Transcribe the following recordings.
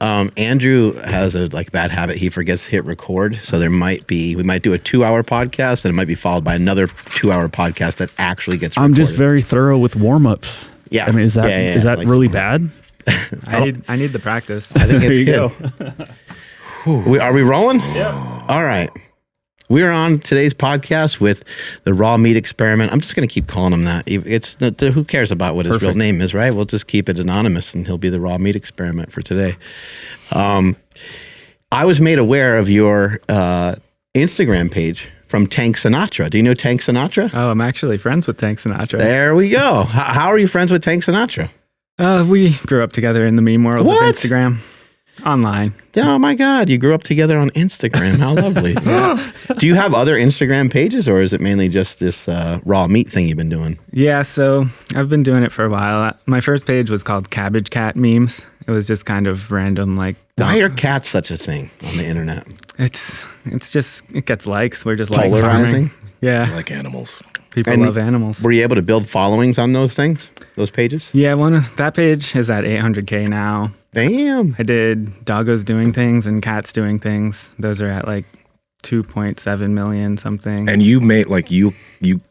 Andrew has a bad habit. He forgets to hit record. So we might do a 2-hour podcast and it might be followed by another 2-hour podcast that actually gets recorded. I'm just very thorough with warm-ups. Yeah. I mean, is that really bad? I need the practice. I think it's There good. Are we rolling? Yeah. All right. We're on today's podcast with the Raw Meat Experiment. I'm just going to keep calling him that. Who cares about what his real name is, right? We'll just keep it anonymous, and he'll be the Raw Meat Experiment for today. I was made aware of your Instagram page from Tank Sinatra. Do you know Tank Sinatra? Oh, I'm actually friends with Tank Sinatra. There we go. How are you friends with Tank Sinatra? We grew up together in the meme world of Instagram. Online. Oh my God, you grew up together on Instagram. How lovely. Do you have other Instagram pages, or is it mainly just this raw meat thing you've been doing? Yeah, so I've been doing it for a while. My first page was called Cabbage Cat Memes. It was just kind of random, why are cats such a thing on the internet? It's just, it gets likes. We're just Polarizing? Yeah. I like animals. People love animals. Were you able to build followings on those things, those pages? Yeah, that page is at 800K now. Damn. I did doggos doing things and cats doing things. Those are at 2.7 million something. And you made you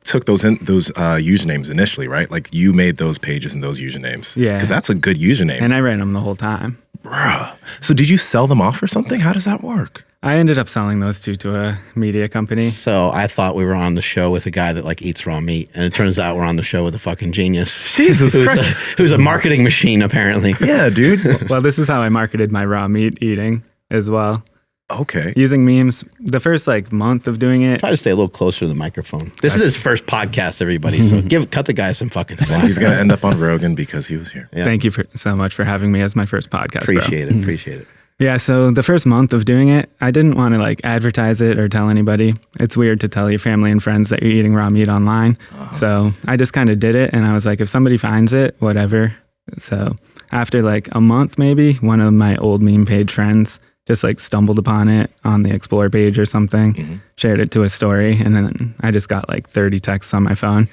took those usernames initially, right? You made those pages and those usernames. Yeah. Because that's a good username. And I ran them the whole time. Bruh. So did you sell them off or something? How does that work? I ended up selling those two to a media company. So I thought we were on the show with a guy that eats raw meat, and it turns out we're on the show with a fucking genius. Jesus Christ. Who's a marketing machine, apparently. Yeah, dude. Well, this is how I marketed my raw meat eating as well. Okay. Using memes. The first month of doing it. Try to stay a little closer to the microphone. This is his first podcast, everybody. So cut the guy some fucking slack. He's going to end up on Rogan because he was here. Yeah. Thank you so much for having me as my first podcast. Appreciate it. Yeah, so the first month of doing it, I didn't want to advertise it or tell anybody. It's weird to tell your family and friends that you're eating raw meat online. So I just kind of did it, and I was like, if somebody finds it, whatever. So after a month maybe, one of my old meme page friends just stumbled upon it on the Explore page or something, shared it to a story, and then I just got 30 texts on my phone.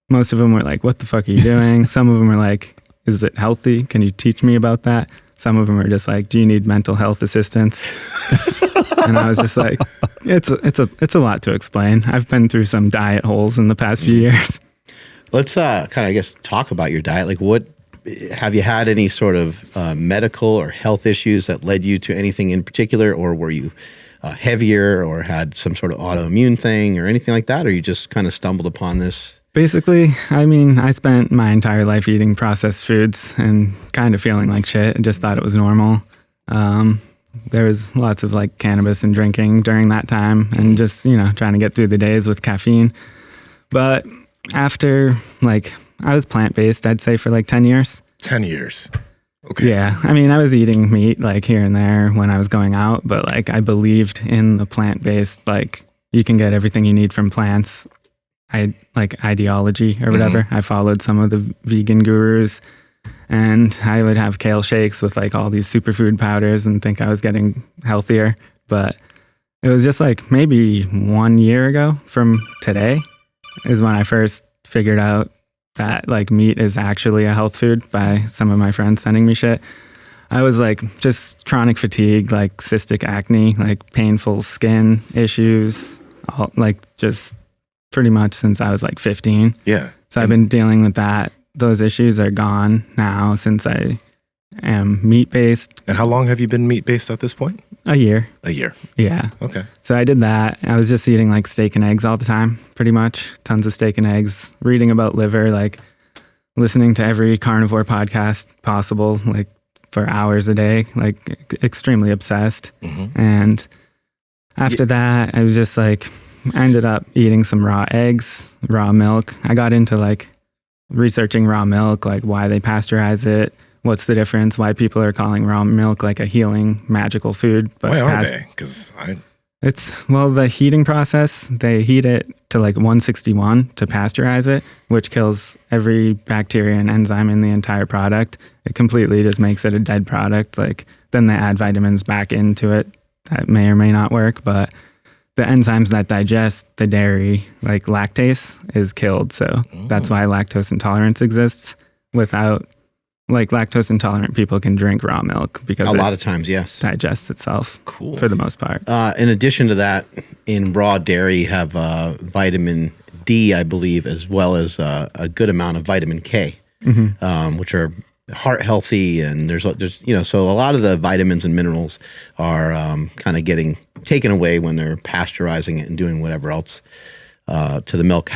Most of them were like, what the fuck are you doing? Some of them were like, is it healthy? Can you teach me about that? Some of them are just like, do you need mental health assistance? And I was just like, it's a lot to explain. I've been through some diet holes in the past few years. Let's talk about your diet. What have you had any sort of medical or health issues that led you to anything in particular, or were you heavier or had some sort of autoimmune thing or anything like that, or you just kind of stumbled upon this? Basically, I spent my entire life eating processed foods and kind of feeling like shit. I just thought it was normal. There was lots of cannabis and drinking during that time and just, trying to get through the days with caffeine. But after, I was plant-based, I'd say, for 10 years. 10 years. Okay. Yeah. I was eating meat here and there when I was going out, but I believed in the plant-based, you can get everything you need from plants. Ideology or whatever. I followed some of the vegan gurus, and I would have kale shakes with all these superfood powders and think I was getting healthier. But it was just maybe 1 year ago from today is when I first figured out that meat is actually a health food by some of my friends sending me shit. I was just chronic fatigue, cystic acne, painful skin issues, all, just pretty much since I was 15. Yeah. So I've been dealing with that. Those issues are gone now since I am meat-based. And how long have you been meat-based at this point? A year. A year. Yeah. Okay. So I did that. I was just eating steak and eggs all the time, pretty much. Tons of steak and eggs, reading about liver, listening to every carnivore podcast possible, for hours a day, extremely obsessed. And after that, I was just I ended up eating some raw eggs, raw milk. I got into researching raw milk, why they pasteurize it, what's the difference, why people are calling raw milk a healing magical food. But why are they? Because the heating process, they heat it to 161 to pasteurize it, which kills every bacteria and enzyme in the entire product. It completely just makes it a dead product. Then they add vitamins back into it that may or may not work, but the enzymes that digest the dairy, lactase, is killed. So that's why lactose intolerance exists. Without like lactose intolerant people can drink raw milk because A lot of times, yes. digests itself for the most part. In addition to that, in raw dairy, you have vitamin D, I believe, as well as a good amount of vitamin K, which are heart healthy. And there's so a lot of the vitamins and minerals are kind of getting taken away when they're pasteurizing it and doing whatever else to the milk.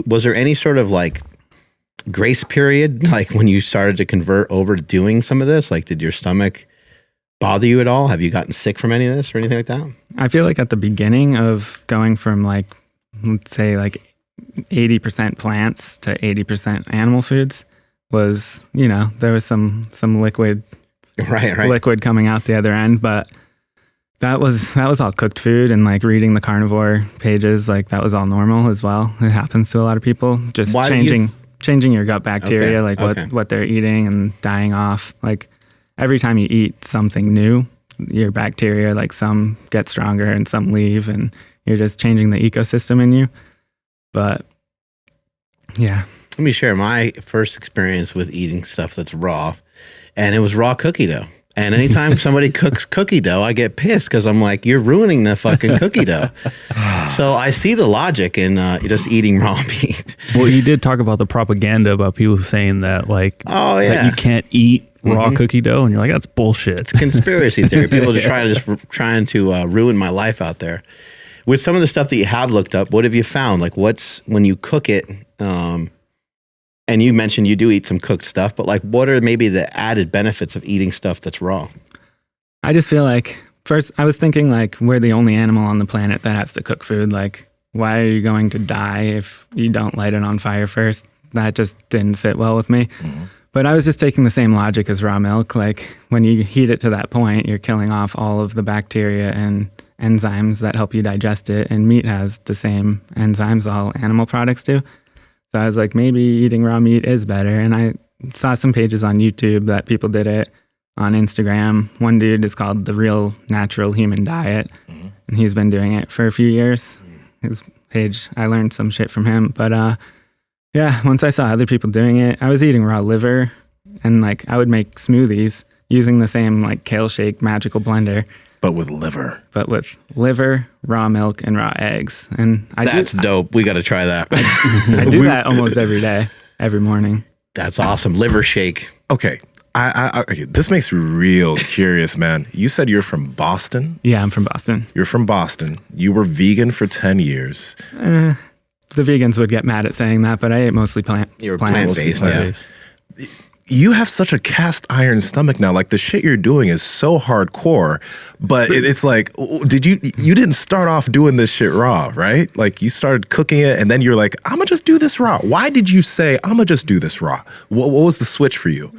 Was there any sort of like grace period, like when you started to convert over to doing some of this? Like, did your stomach bother you at all? Have you gotten sick from any of this or anything like that? I feel like at the beginning of going from like, let's say like 80% plants to 80% animal foods was, there was some liquid, liquid coming out the other end, but that was all cooked food, and like reading the carnivore pages, like that was all normal as well. It happens to a lot of people. Just changing your gut bacteria, what they're eating and dying off. Like every time you eat something new, your bacteria, like some get stronger and some leave, and you're just changing the ecosystem in you. But yeah. Let me share my first experience with eating stuff that's raw, and it was raw cookie dough. And anytime somebody cooks cookie dough, I get pissed because I'm like, you're ruining the fucking cookie dough. So I see the logic in just eating raw meat. Well, you did talk about the propaganda about people saying that, like, that you can't eat raw cookie dough, and you're like, that's bullshit. It's conspiracy theory. People are trying to ruin my life out there. With some of the stuff that you have looked up, what have you found? Like, when you cook it, and you mentioned you do eat some cooked stuff, but like, what are maybe the added benefits of eating stuff that's raw? I just feel like, first, I was thinking like, we're the only animal on the planet that has to cook food. Like, why are you going to die if you don't light it on fire first? That just didn't sit well with me. But I was just taking the same logic as raw milk. Like, when you heat it to that point, you're killing off all of the bacteria and enzymes that help you digest it. And meat has the same enzymes all animal products do. So I was like, maybe eating raw meat is better. And I saw some pages on YouTube that people did it, on Instagram. One dude is called The Real Natural Human Diet, and he's been doing it for a few years. His page, I learned some shit from him. But yeah, once I saw other people doing it, I was eating raw liver, and like I would make smoothies using the same like kale shake magical blender. But with liver. Raw milk, and raw eggs. And that's dope. We got to try that. I do that almost every day, every morning. That's awesome. Liver shake. Okay. Okay. This makes me real curious, man. You said you're from Boston? Yeah, I'm from Boston. You're from Boston. You were vegan for 10 years. The vegans would get mad at saying that, but I ate mostly plant-based. You were plant-based, yeah. You have such a cast iron stomach now. Like, the shit you're doing is so hardcore, but it's like, you didn't start off doing this shit raw, right? Like, you started cooking it, and then you're like, I'm gonna just do this raw. Why did you say, I'm gonna just do this raw? What was the switch for you?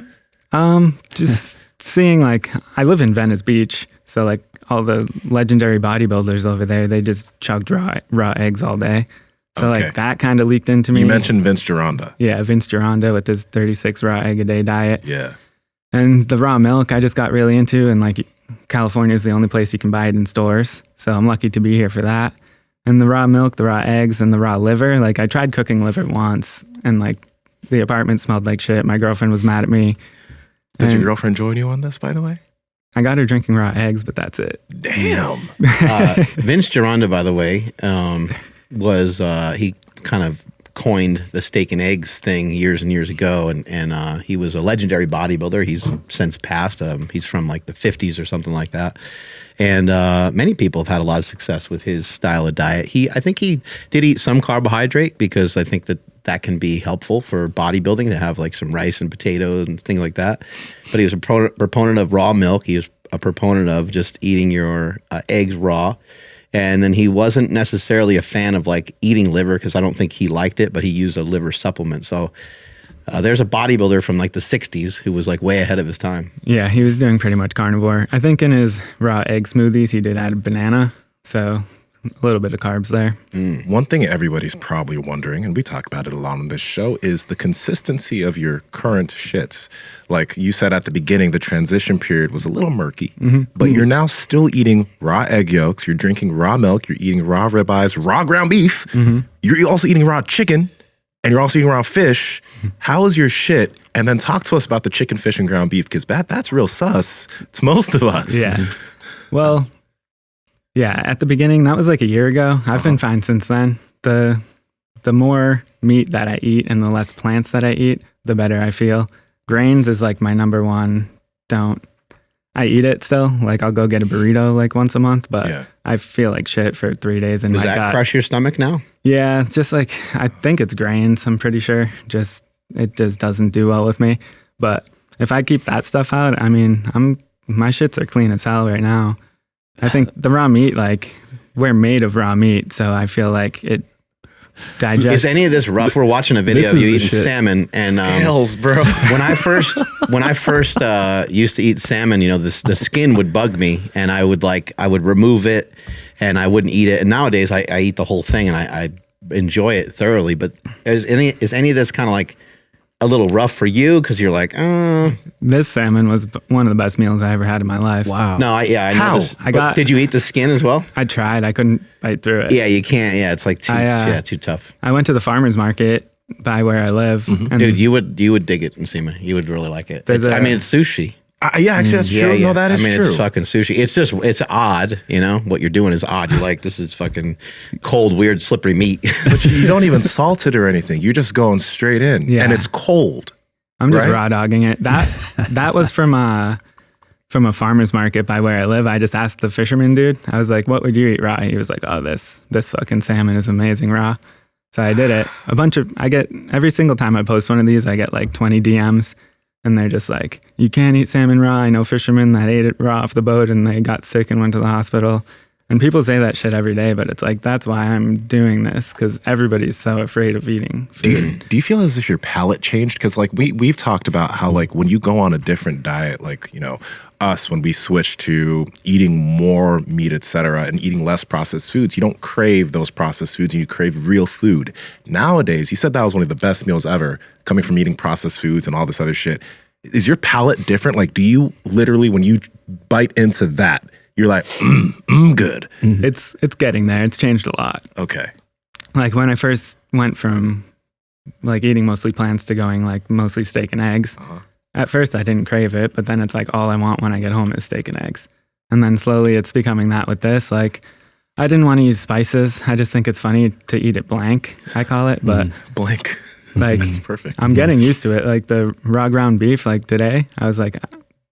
Just seeing, like, I live in Venice Beach, so like all the legendary bodybuilders over there, they just chugged raw eggs all day. So like that kind of leaked into me. You mentioned Vince Gironda. Yeah, Vince Gironda with his 36 raw egg a day diet. Yeah. And the raw milk I just got really into, and like California is the only place you can buy it in stores. So I'm lucky to be here for that. And the raw milk, the raw eggs, and the raw liver. Like, I tried cooking liver once, and like the apartment smelled like shit. My girlfriend was mad at me. Does your girlfriend join you on this, by the way? I got her drinking raw eggs, but that's it. Damn. Vince Gironda, by the way, was he kind of coined the steak and eggs thing years and years ago, and he was a legendary bodybuilder. He's since passed. He's from like the 50s or something like that, and many people have had a lot of success with his style of diet. I think he did eat some carbohydrate, because I think that can be helpful for bodybuilding, to have like some rice and potatoes and things like that. But he was a proponent of raw milk. He was a proponent of just eating your eggs raw. And then he wasn't necessarily a fan of like eating liver, because I don't think he liked it, but he used a liver supplement. So there's a bodybuilder from like the 60s who was like way ahead of his time. Yeah, he was doing pretty much carnivore. I think in his raw egg smoothies, he did add a banana. So a little bit of carbs there. One thing everybody's probably wondering, and we talk about it a lot on this show, is the consistency of your current shits. Like you said at the beginning, the transition period was a little murky, but you're now still eating raw egg yolks, you're drinking raw milk, you're eating raw ribeyes, raw ground beef, you're also eating raw chicken, and you're also eating raw fish. How is your shit? And then talk to us about the chicken, fish, and ground beef, because that's real sus to most of us. Yeah. Well, yeah, at the beginning, that was like a year ago. I've been fine since then. The more meat that I eat and the less plants that I eat, the better I feel. Grains is like my number one. I eat it still. Like I'll go get a burrito like once a month, but I feel like shit for 3 days. And does that crush your stomach now? Yeah, just like I think it's grains. I'm pretty sure. It just doesn't do well with me. But if I keep that stuff out, I mean, my shits are clean as hell right now. I think the raw meat, like we're made of raw meat, so I feel like it digests. Is any of this rough? We're watching a video of you eating salmon, and Scales, bro. when I first used to eat salmon, you know, the skin would bug me, and I would remove it, and I wouldn't eat it. And nowadays, I eat the whole thing, and I enjoy it thoroughly. But is any of this kind of like a little rough for you because you're like, This salmon was one of the best meals I ever had in my life. Wow. No, I know How? this. Did you eat the skin as well? I tried. I couldn't bite through it. Yeah, you can't. Yeah, it's like too tough. I went to the farmer's market by where I live. And Dude, you would dig it, Nsima. You would really like it. It's sushi. Yeah, actually, that's true. Yeah. No, that is true. It's fucking sushi. It's odd, you know? What you're doing is odd. You're like, this is fucking cold, weird, slippery meat. But you don't even salt it or anything. You're just going straight in. Yeah. And it's cold. I'm just right? raw dogging it. That was from a farmer's market by where I live. I just asked the fisherman dude. I was like, "What would you eat raw?" He was like, "Oh, this fucking salmon is amazing raw." So I did it. I get every single time I post one of these, I get like 20 DMs, and they're just like, "You can't eat salmon raw." I know fishermen that ate it raw off the boat and they got sick and went to the hospital. And people say that shit every day, but it's like, that's why I'm doing this, because everybody's so afraid of eating food. Do you feel as if your palate changed? Because like we've talked about how like when you go on a different diet, like, you know, us, when we switch to eating more meat, etc., and eating less processed foods, you don't crave those processed foods and you crave real food. Nowadays, you said that was one of the best meals ever, coming from eating processed foods and all this other shit. Is your palate different? Like, do you literally, when you bite into that, you're like, good. Mm-hmm. It's getting there. It's changed a lot. Okay. Like when I first went from like eating mostly plants to going like mostly steak and eggs, at first I didn't crave it, but then it's like all I want when I get home is steak and eggs. And then slowly it's becoming that with this. Like I didn't want to use spices. I just think it's funny to eat it blank, I call it. But Blank. like That's perfect. I'm getting used to it. Like the raw ground beef, like today, I was like,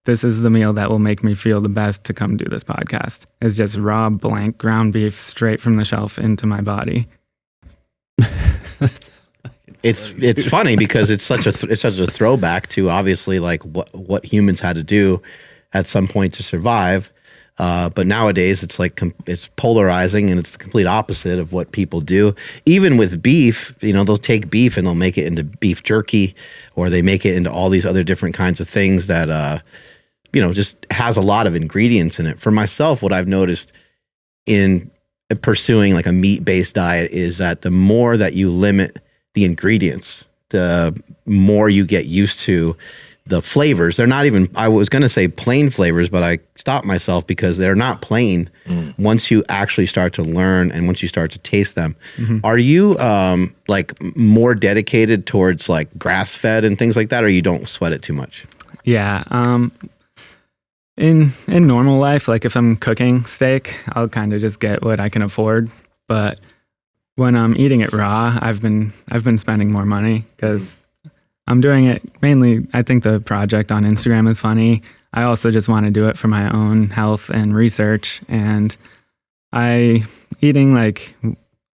this is the meal that will make me feel the best to come do this podcast. It's just raw, blank ground beef straight from the shelf into my body. It's funny because it's such a throwback to obviously like what humans had to do at some point to survive. But nowadays it's like it's polarizing and it's the complete opposite of what people do. Even with beef, you know, they'll take beef and they'll make it into beef jerky, or they make it into all these other different kinds of things that you know, just has a lot of ingredients in it. For myself, what I've noticed in pursuing like a meat-based diet is that the more that you limit the ingredients, the more you get used to the flavors. They're not even, I was going to say plain flavors, but I stopped myself because they're not plain once you actually start to learn and once you start to taste them. Mm-hmm. Are you like more dedicated towards like grass-fed and things like that, or you don't sweat it too much? Yeah. In normal life, like if I'm cooking steak, I'll kind of just get what I can afford. But when I'm eating it raw, I've been spending more money because I'm doing it mainly. I think the project on Instagram is funny. I also just want to do it for my own health and research. And eating like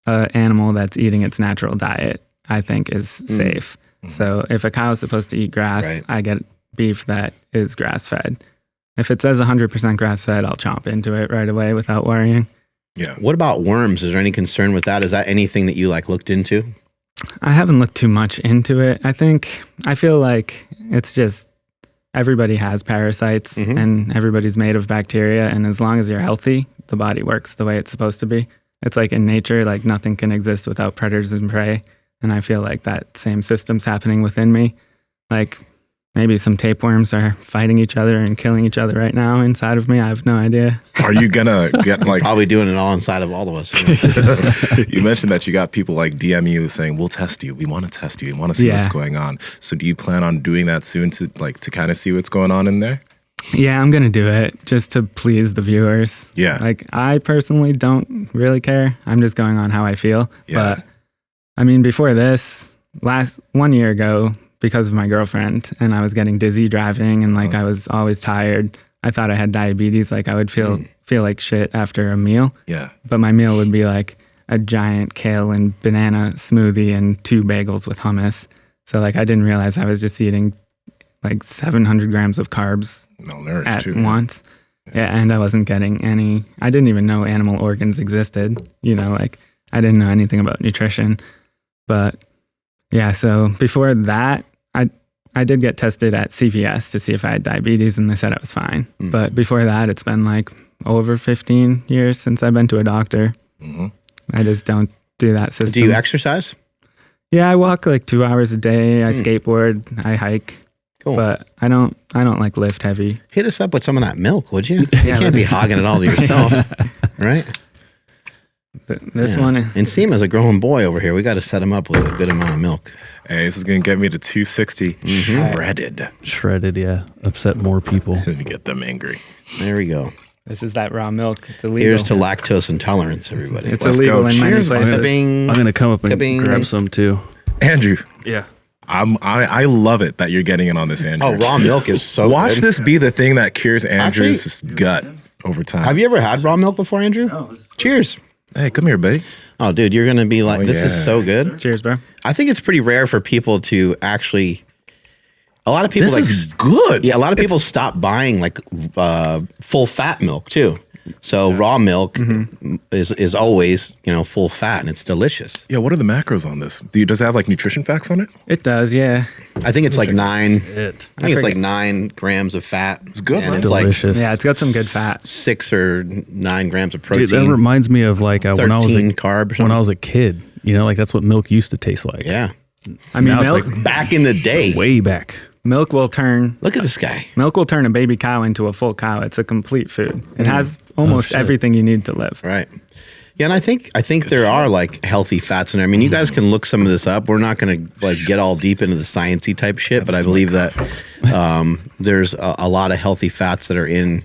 an animal that's eating its natural diet, I think is safe. So if a cow is supposed to eat grass, right, I get beef that is grass fed. If it says 100% grass fed, I'll chomp into it right away without worrying. Yeah. What about worms? Is there any concern with that? Is that anything that you like looked into? I haven't looked too much into it. I feel like it's just everybody has parasites and everybody's made of bacteria. And as long as you're healthy, the body works the way it's supposed to be. It's like in nature, like nothing can exist without predators and prey. And I feel like that same system's happening within me. Like maybe some tapeworms are fighting each other and killing each other right now inside of me. I have no idea. Are you gonna get like? Probably doing it all inside of all of us. You mentioned that you got people like DM you saying, "We'll test you. We want to test you. We want to see what's going on." So, do you plan on doing that soon to kind of see what's going on in there? Yeah, I'm going to do it just to please the viewers. Yeah. Like, I personally don't really care. I'm just going on how I feel. Yeah. But, I mean, before this, 1 year ago, because of my girlfriend, and I was getting dizzy driving, and I was always tired. I thought I had diabetes. Like, I would feel like shit after a meal. Yeah. But my meal would be like a giant kale and banana smoothie and 2 bagels with hummus. So, I didn't realize I was just eating 700 grams of carbs Malnourished at too. once. Yeah, and I wasn't getting any. I didn't even know animal organs existed. I didn't know anything about nutrition. But yeah, so before that, I did get tested at CVS to see if I had diabetes, and they said I was fine. But before that, it's been over 15 years since I've been to a doctor. Mm-hmm. I just don't do that system. Do you exercise? Yeah, I walk 2 hours a day. I skateboard. I hike. Cool. But I don't lift heavy. Hit us up with some of that milk, would you? You can't be hogging it all to yourself, right? This one, And Seema's a growing boy over here. We got to set him up with a good amount of milk. Hey, this is gonna get me to 260 shredded. Shredded, yeah. Upset more people. Let me get them angry. There we go. this is that raw milk. It's illegal. Here's to lactose intolerance, everybody. It's Let's illegal go. in many Cheers, man. places. Bing. I'm going to come up and Ka-bing. grab some too. Andrew, Yeah. I love it that you're getting in on this, Andrew. Oh, raw milk is so Watch good. this be the thing that cures Andrew's gut over time. Have you ever had raw milk before, Andrew? No. Cheers. Hey, come here, buddy. Oh, dude, you're going to be like, Oh, this yeah. is so good. Cheers, bro. I think it's pretty rare for people to actually. A lot of people This is good. Yeah, a lot of people stop buying full fat milk too. So raw milk is always full fat and it's delicious. Yeah, what are the macros on this? Does it have nutrition facts on it? It does, yeah. I think it's like 9. It. I think it's like 9 grams of fat. It's good, And bro. it's like Delicious. Yeah, it's got some good fat. 6 or 9 grams of protein. Dude, that reminds me of when I was 13 carb or when I something. was a kid. That's what milk used to taste like. Yeah, I mean, Now it's milk, back in the day. Way back. milk will turn Look at this guy. a baby cow into a full cow. It's a complete food. It has almost shit. everything you need to live. Right. Yeah, and I think there are healthy fats in there. I mean, you guys can look some of this up. We're not going to get all deep into the sciencey type shit, but I believe that there's a lot of healthy fats that are in.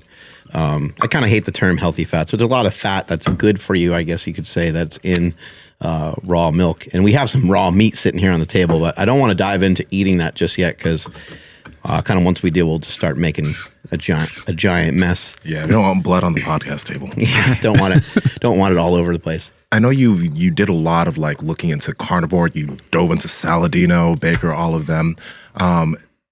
I kind of hate the term healthy fats, but there's a lot of fat that's good for you, I guess you could say, that's in raw milk. And we have some raw meat sitting here on the table, but I don't want to dive into eating that just yet because kind of once we do, we'll just start making a giant mess. Yeah, we don't want blood on the podcast table. Yeah, don't want it all over the place. I know you did a lot of looking into carnivore. You dove into Saladino, Baker, all of them.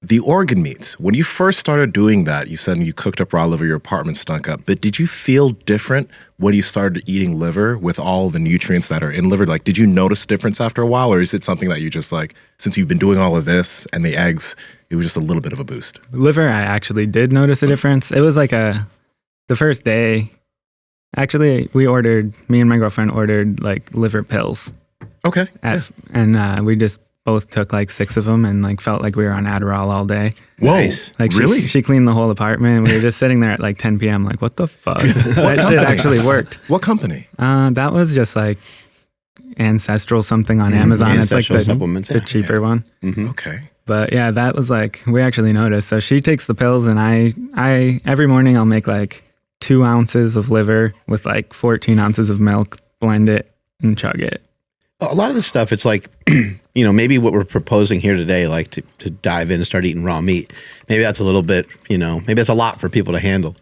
The organ meats, when you first started doing that, you said you cooked up raw liver, your apartment stunk up. But did you feel different when you started eating liver with all the nutrients that are in liver? Did you notice a difference after a while? Or is it something that you just since you've been doing all of this and the eggs, it was just a little bit of a boost? Liver, I actually did notice a difference. It was the first day. Actually, me and my girlfriend ordered liver pills. Okay. And we just both took 6 of them and felt like we were on Adderall all day. Whoa. Nice. Really? She cleaned the whole apartment. We were just sitting there at 10 p.m. What the fuck? That shit actually worked. What company? That was just Ancestral something on Amazon. Ancestral It's supplements, the yeah. cheaper one. Okay. But yeah, that was we actually noticed. So she takes the pills and I every morning I'll make 2 ounces of liver with 14 ounces of milk, blend it and chug it. A lot of this stuff, it's maybe what we're proposing here today, to dive in and start eating raw meat. Maybe that's a little bit, maybe that's a lot for people to handle.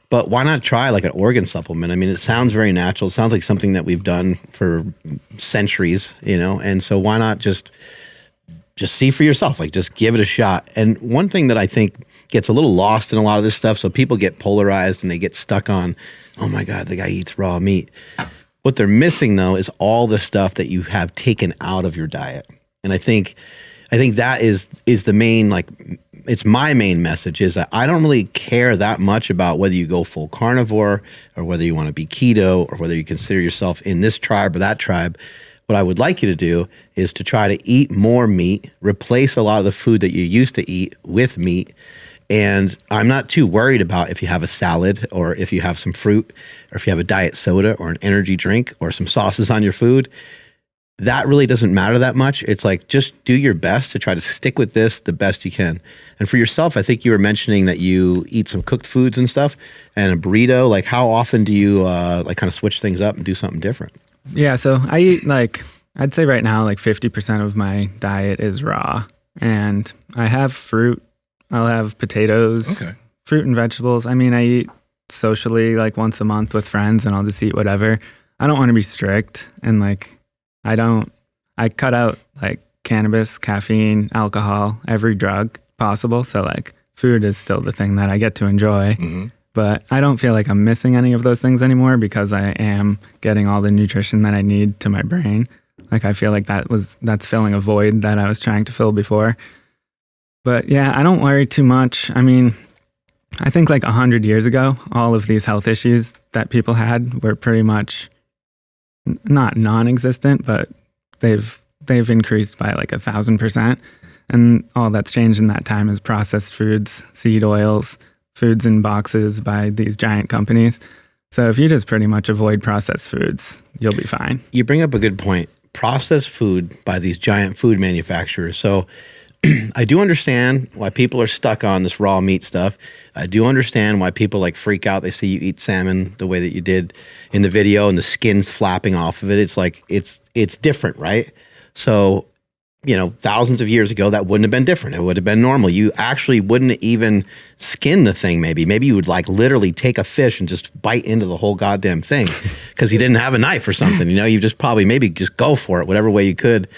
But why not try an organ supplement? I mean, it sounds very natural. It sounds like something that we've done for centuries, and so why not just see for yourself, just give it a shot. And one thing that I think gets a little lost in a lot of this stuff, so people get polarized and they get stuck on, oh my God, the guy eats raw meat. What they're missing though is all the stuff that you have taken out of your diet. And I think that is the main, it's my main message is that I don't really care that much about whether you go full carnivore or whether you want to be keto or whether you consider yourself in this tribe or that tribe. What I would like you to do is to try to eat more meat, replace a lot of the food that you used to eat with meat. And I'm not too worried about if you have a salad or if you have some fruit or if you have a diet soda or an energy drink or some sauces on your food. That really doesn't matter that much. It's like, just do your best to try to stick with this the best you can. And for yourself, I think you were mentioning that you eat some cooked foods and stuff and a burrito. Like, how often do you like kind of switch things up and do something different? Yeah, so I eat like, I'd say right now, like 50% of my diet is raw. And I have fruit. I'll have potatoes, fruit and vegetables. I mean, I eat socially like once a month with friends and I'll just eat whatever. I don't want to be strict, and like, I cut out like cannabis, caffeine, alcohol, every drug possible. So like food is still the thing that I get to enjoy, but I don't feel like I'm missing any of those things anymore because I am getting all the nutrition that I need to my brain. Like, I feel like that's filling a void that I was trying to fill before. But yeah, I don't worry too much. I mean, I think like 100 years ago, all of these health issues that people had were pretty much not non-existent, but they've increased by like 1,000%. And all that's changed in that time is processed foods, seed oils, foods in boxes by these giant companies. So if you just pretty much avoid processed foods, you'll be fine. You bring up a good point. Processed food by these giant food manufacturers. So I do understand why people are stuck on this raw meat stuff. I do understand why people like freak out. They see you eat salmon the way that you did in the video and the skin's flapping off of it. It's like, it's different, right? So, you know, thousands of years ago, that wouldn't have been different. It would have been normal. You actually wouldn't even skin the thing, maybe. Maybe you would like literally take a fish and just bite into the whole goddamn thing because you didn't have a knife or something. You know, you just probably maybe just go for it, whatever way you could,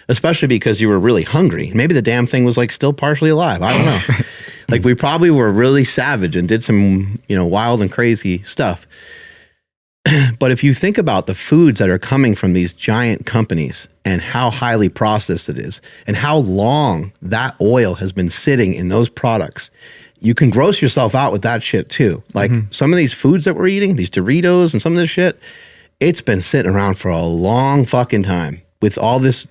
especially because you were really hungry. Maybe the damn thing was like still partially alive. I don't know. Like, we probably were really savage and did some, you know, wild and crazy stuff. But if you think about the foods that are coming from these giant companies and how highly processed it is and how long that oil has been sitting in those products, you can gross yourself out with that shit too. Like some of these foods that we're eating, these Doritos and some of this shit, it's been sitting around for a long fucking time with all these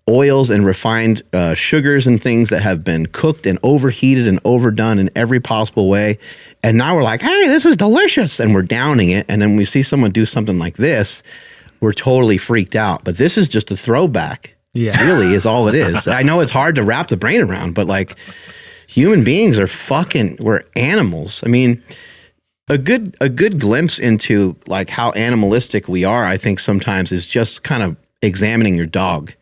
oils and refined sugars and things that have been cooked and overheated and overdone in every possible way. And now we're like, hey, this is delicious. And we're downing it. And then when we see someone do something like this, we're totally freaked out. But this is just a throwback. Yeah. Really is all it is. I know it's hard to wrap the brain around, but like, human beings are we're animals. I mean, a good glimpse into like how animalistic we are, I think sometimes, is just kind of examining your dog.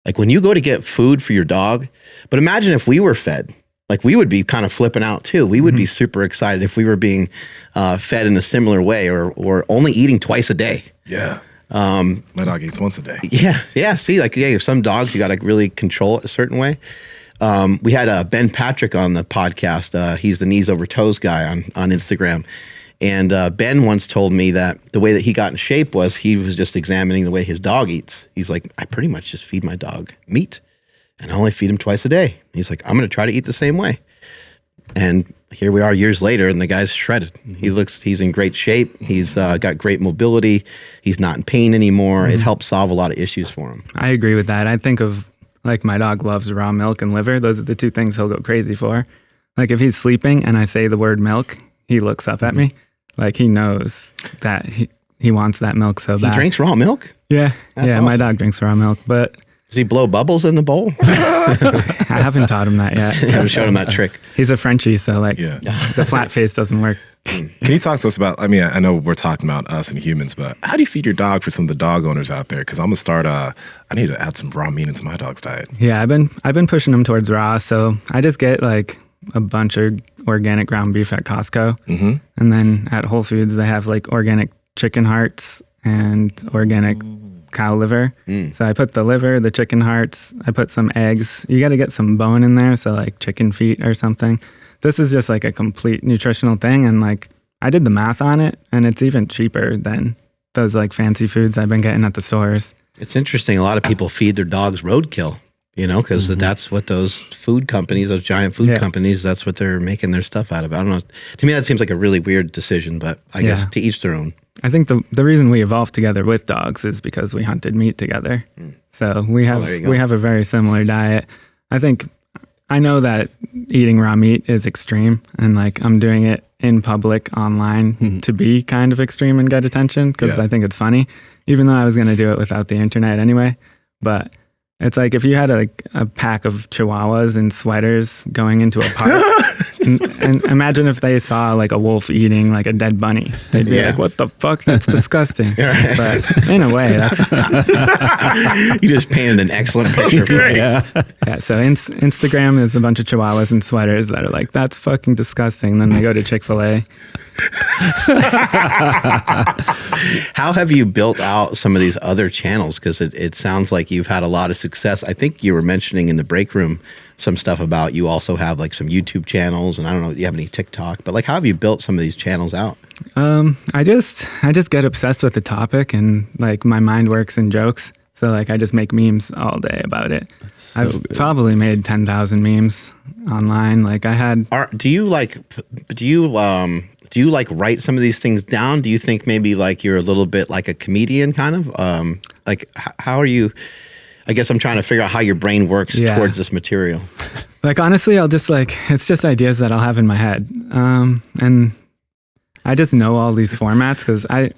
Like when you go to get food for your dog, but imagine if we were fed, like we would be kind of flipping out too. We would be super excited if we were being fed in a similar way or only eating twice a day. Yeah. My dog eats once a day. Yeah. Yeah. See, like, yeah, some dogs, you got to really control it a certain way. We had Ben Patrick on the podcast. He's the knees over toes guy on Instagram. And Ben once told me that the way that he got in shape was he was just examining the way his dog eats. He's like, I pretty much just feed my dog meat and I only feed him twice a day. He's like, I'm going to try to eat the same way. And here we are years later and the guy's shredded. He's in great shape. He's got great mobility. He's not in pain anymore. It helps solve a lot of issues for him. I agree with that. I think of like my dog loves raw milk and liver. Those are the two things he'll go crazy for. Like if he's sleeping and I say the word milk, he looks up at me. Like he knows that he wants that milk so bad. He drinks raw milk? Yeah. That's awesome. My dog drinks raw milk, but... Does he blow bubbles in the bowl? I haven't taught him that yet. I haven't showed him that trick. He's a Frenchie, so like the flat face doesn't work. Can you talk to us about, I mean, I know we're talking about us and humans, but how do you feed your dog for some of the dog owners out there? Because I'm going to start, I need to add some raw meat into my dog's diet. Yeah, I've been pushing him towards raw, so I just get like a bunch of organic ground beef at Costco. And then at Whole Foods, they have like organic chicken hearts and organic cow liver. So I put the liver, the chicken hearts, I put some eggs. You got to get some bone in there, so like chicken feet or something. This is just like a complete nutritional thing, and like I did the math on it, and it's even cheaper than those like fancy foods I've been getting at the stores. It's interesting. A lot of people feed their dogs roadkill, you know, because that's what those food companies, those giant food companies, that's what they're making their stuff out of. I don't know. To me, that seems like a really weird decision, but I guess to each their own. I think the reason we evolved together with dogs is because we hunted meat together. So we have a very similar diet. I know that eating raw meat is extreme, and like I'm doing it in public online to be kind of extreme and get attention because I think it's funny, even though I was going to do it without the internet anyway. But it's like if you had a pack of chihuahuas in sweaters going into a park, and imagine if they saw like a wolf eating like a dead bunny. They'd be like, "What the fuck? That's disgusting." Right. But in a way, that's You just painted an excellent picture for me. yeah. So Instagram is a bunch of chihuahuas in sweaters that are like, "That's fucking disgusting." Then they go to Chick-fil-A. How have you built out some of these other channels? Because it sounds like you've had a lot of success. I think you were mentioning in the break room some stuff about you also have like some YouTube channels, and I don't know, do you have any TikTok? But like, how have you built some of these channels out? I just get obsessed with the topic, and like my mind works in jokes. So like I just make memes all day about it. I've probably made 10,000 memes online. Like I had. Do you write some of these things down? Do you think maybe like you're a little bit like a comedian kind of? Like how are you? I guess I'm trying to figure out how your brain works towards this material. Like honestly, I'll just like it's just ideas that I'll have in my head, and I just know all these formats because I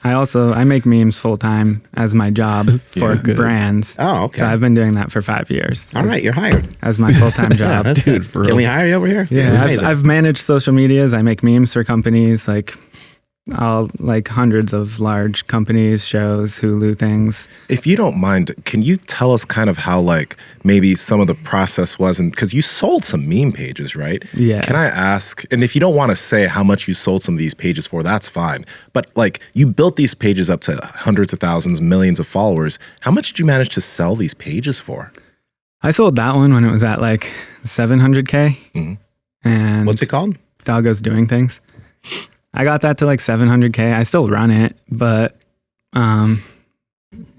make memes full time as my job for brands. Oh, okay. So I've been doing that for 5 years. All right, you're hired as my full time job. That's Dude, good. Can we hire you over here? Yeah, I've managed social medias. I make memes for companies like hundreds of large companies, shows, Hulu things. If you don't mind, can you tell us kind of how like maybe some of the process was? And because you sold some meme pages, right? Yeah. Can I ask, and if you don't want to say how much you sold some of these pages for, that's fine. But like you built these pages up to hundreds of thousands, millions of followers. How much did you manage to sell these pages for? I sold that one when it was at like 700K. Mm-hmm. And what's it called? Doggo's Doing Things. I got that to like 700K. I still run it, but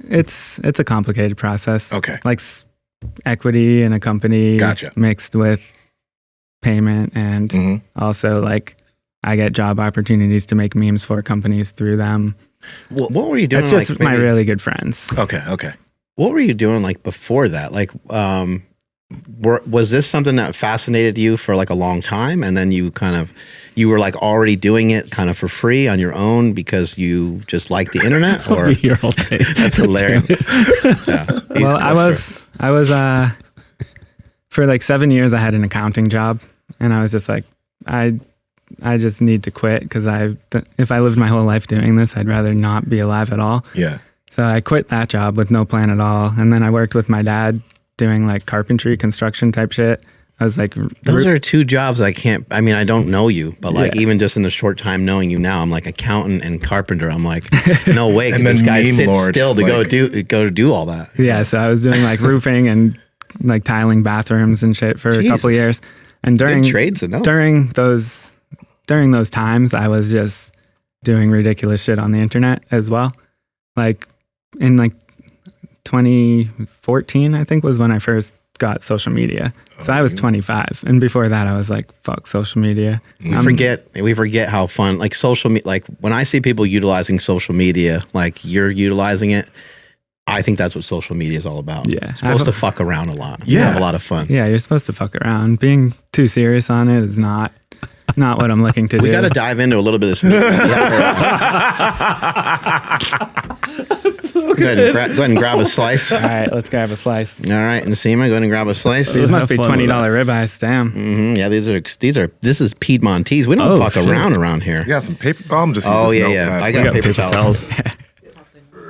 it's a complicated process. Okay. Like equity in a company mixed with payment, and also like I get job opportunities to make memes for companies through them. What were you doing? It's just my really good friends. Okay. What were you doing like before that? Like, was this something that fascinated you for like a long time, and then you were like already doing it kind of for free on your own because you just like the internet? Or Here all day. That's hilarious. Well, I was for like 7 years I had an accounting job, and I was just like I just need to quit because if I lived my whole life doing this, I'd rather not be alive at all. Yeah. So I quit that job with no plan at all, and then I worked with my dad doing like carpentry, construction type shit. I was like, those are two jobs I don't know you, but like even just in the short time knowing you now, I'm like accountant and carpenter. I'm like, no way can this guy sit still to go do all that. Yeah, so I was doing like roofing and like tiling bathrooms and shit for a couple of years. And during those times, I was just doing ridiculous shit on the internet as well. Like in like 2014, I think was when I first got social media. So I was 25, and before that I was like, fuck social media. We forget how fun like social media, like when I see people utilizing social media like you're utilizing it, I think that's what social media is all about. Yeah. It's supposed to fuck around a lot. Yeah. Have a lot of fun. Yeah, you're supposed to fuck around. Being too serious on it is not what I'm looking to do. We got to dive into a little bit of this. Go ahead and grab a slice. All right, let's grab a slice. All right, Nasima, go ahead and grab a slice. These must be $20 ribeyes, damn. Yeah, this is Piedmontese. We don't fuck around here. You got some paper? Oh, I'm just using this notepad. I got paper towels.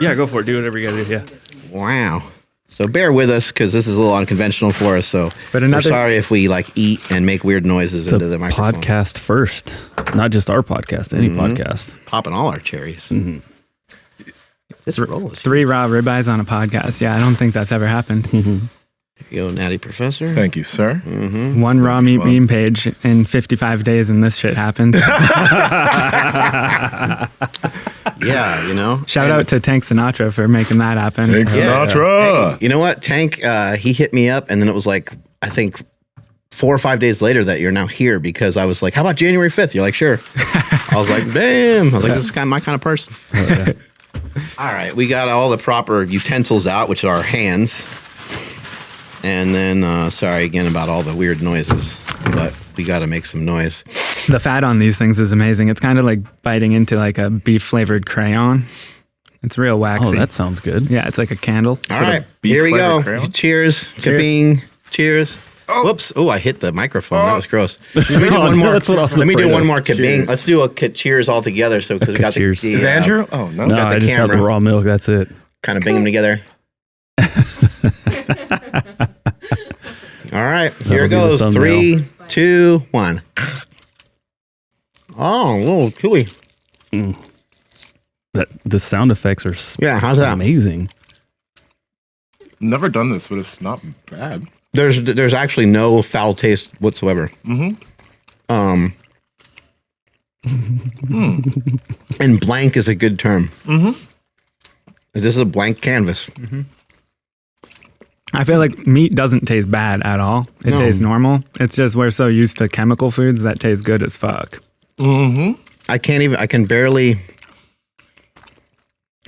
Yeah, go for it. Do whatever you gotta do. Yeah. Wow. So bear with us because this is a little unconventional for us. So we're sorry if we like eat and make weird noises into the microphone. Podcast first, not just our podcast. Any podcast. Popping all our cherries. This roll is 3 raw ribeyes on a podcast. Yeah, I don't think that's ever happened. Here you go, Natty Professor. Thank you, sir. 1 raw meat meme page in 55 days, and this shit happened. Yeah, you know. Shout out to Tank Sinatra for making that happen. Tank Sinatra. Hey, you know what? Tank, he hit me up, and then it was like, I think 4 or 5 days later that you're now here because I was like, how about January 5th? You're like, sure. I was like, damn. I was like, this is my kind of person. All right. We got all the proper utensils out, which are our hands. And then, sorry again about all the weird noises, but we got to make some noise. The fat on these things is amazing. It's kind of like biting into like a beef flavored crayon. It's real waxy. Oh, that sounds good. Yeah, it's like a candle. All right. Here we go. Crayon? Cheers. Cheers. Cheers. Oh. Whoops. Oh, I hit the microphone. That was gross. Let me do Oh, one more. that's what I was Let me do afraid one of. more kabing. Cheers. Let's do a cheers all together. So because we got the, Cheers. the Is Andrew? Oh, no. No, got the I just have the camera. raw milk. That's it. kind of bang them together. All right, here That'll it be the goes. thumbnail. 3, 2, 1. Oh, a little chewy. That the sound effects are Yeah, how's that? amazing. Never done this, but it's not bad. There's actually no foul taste whatsoever. And blank is a good term. This is a blank canvas. I feel like meat doesn't taste bad at all. It No. tastes normal. It's just we're so used to chemical foods that taste good as fuck. I can barely.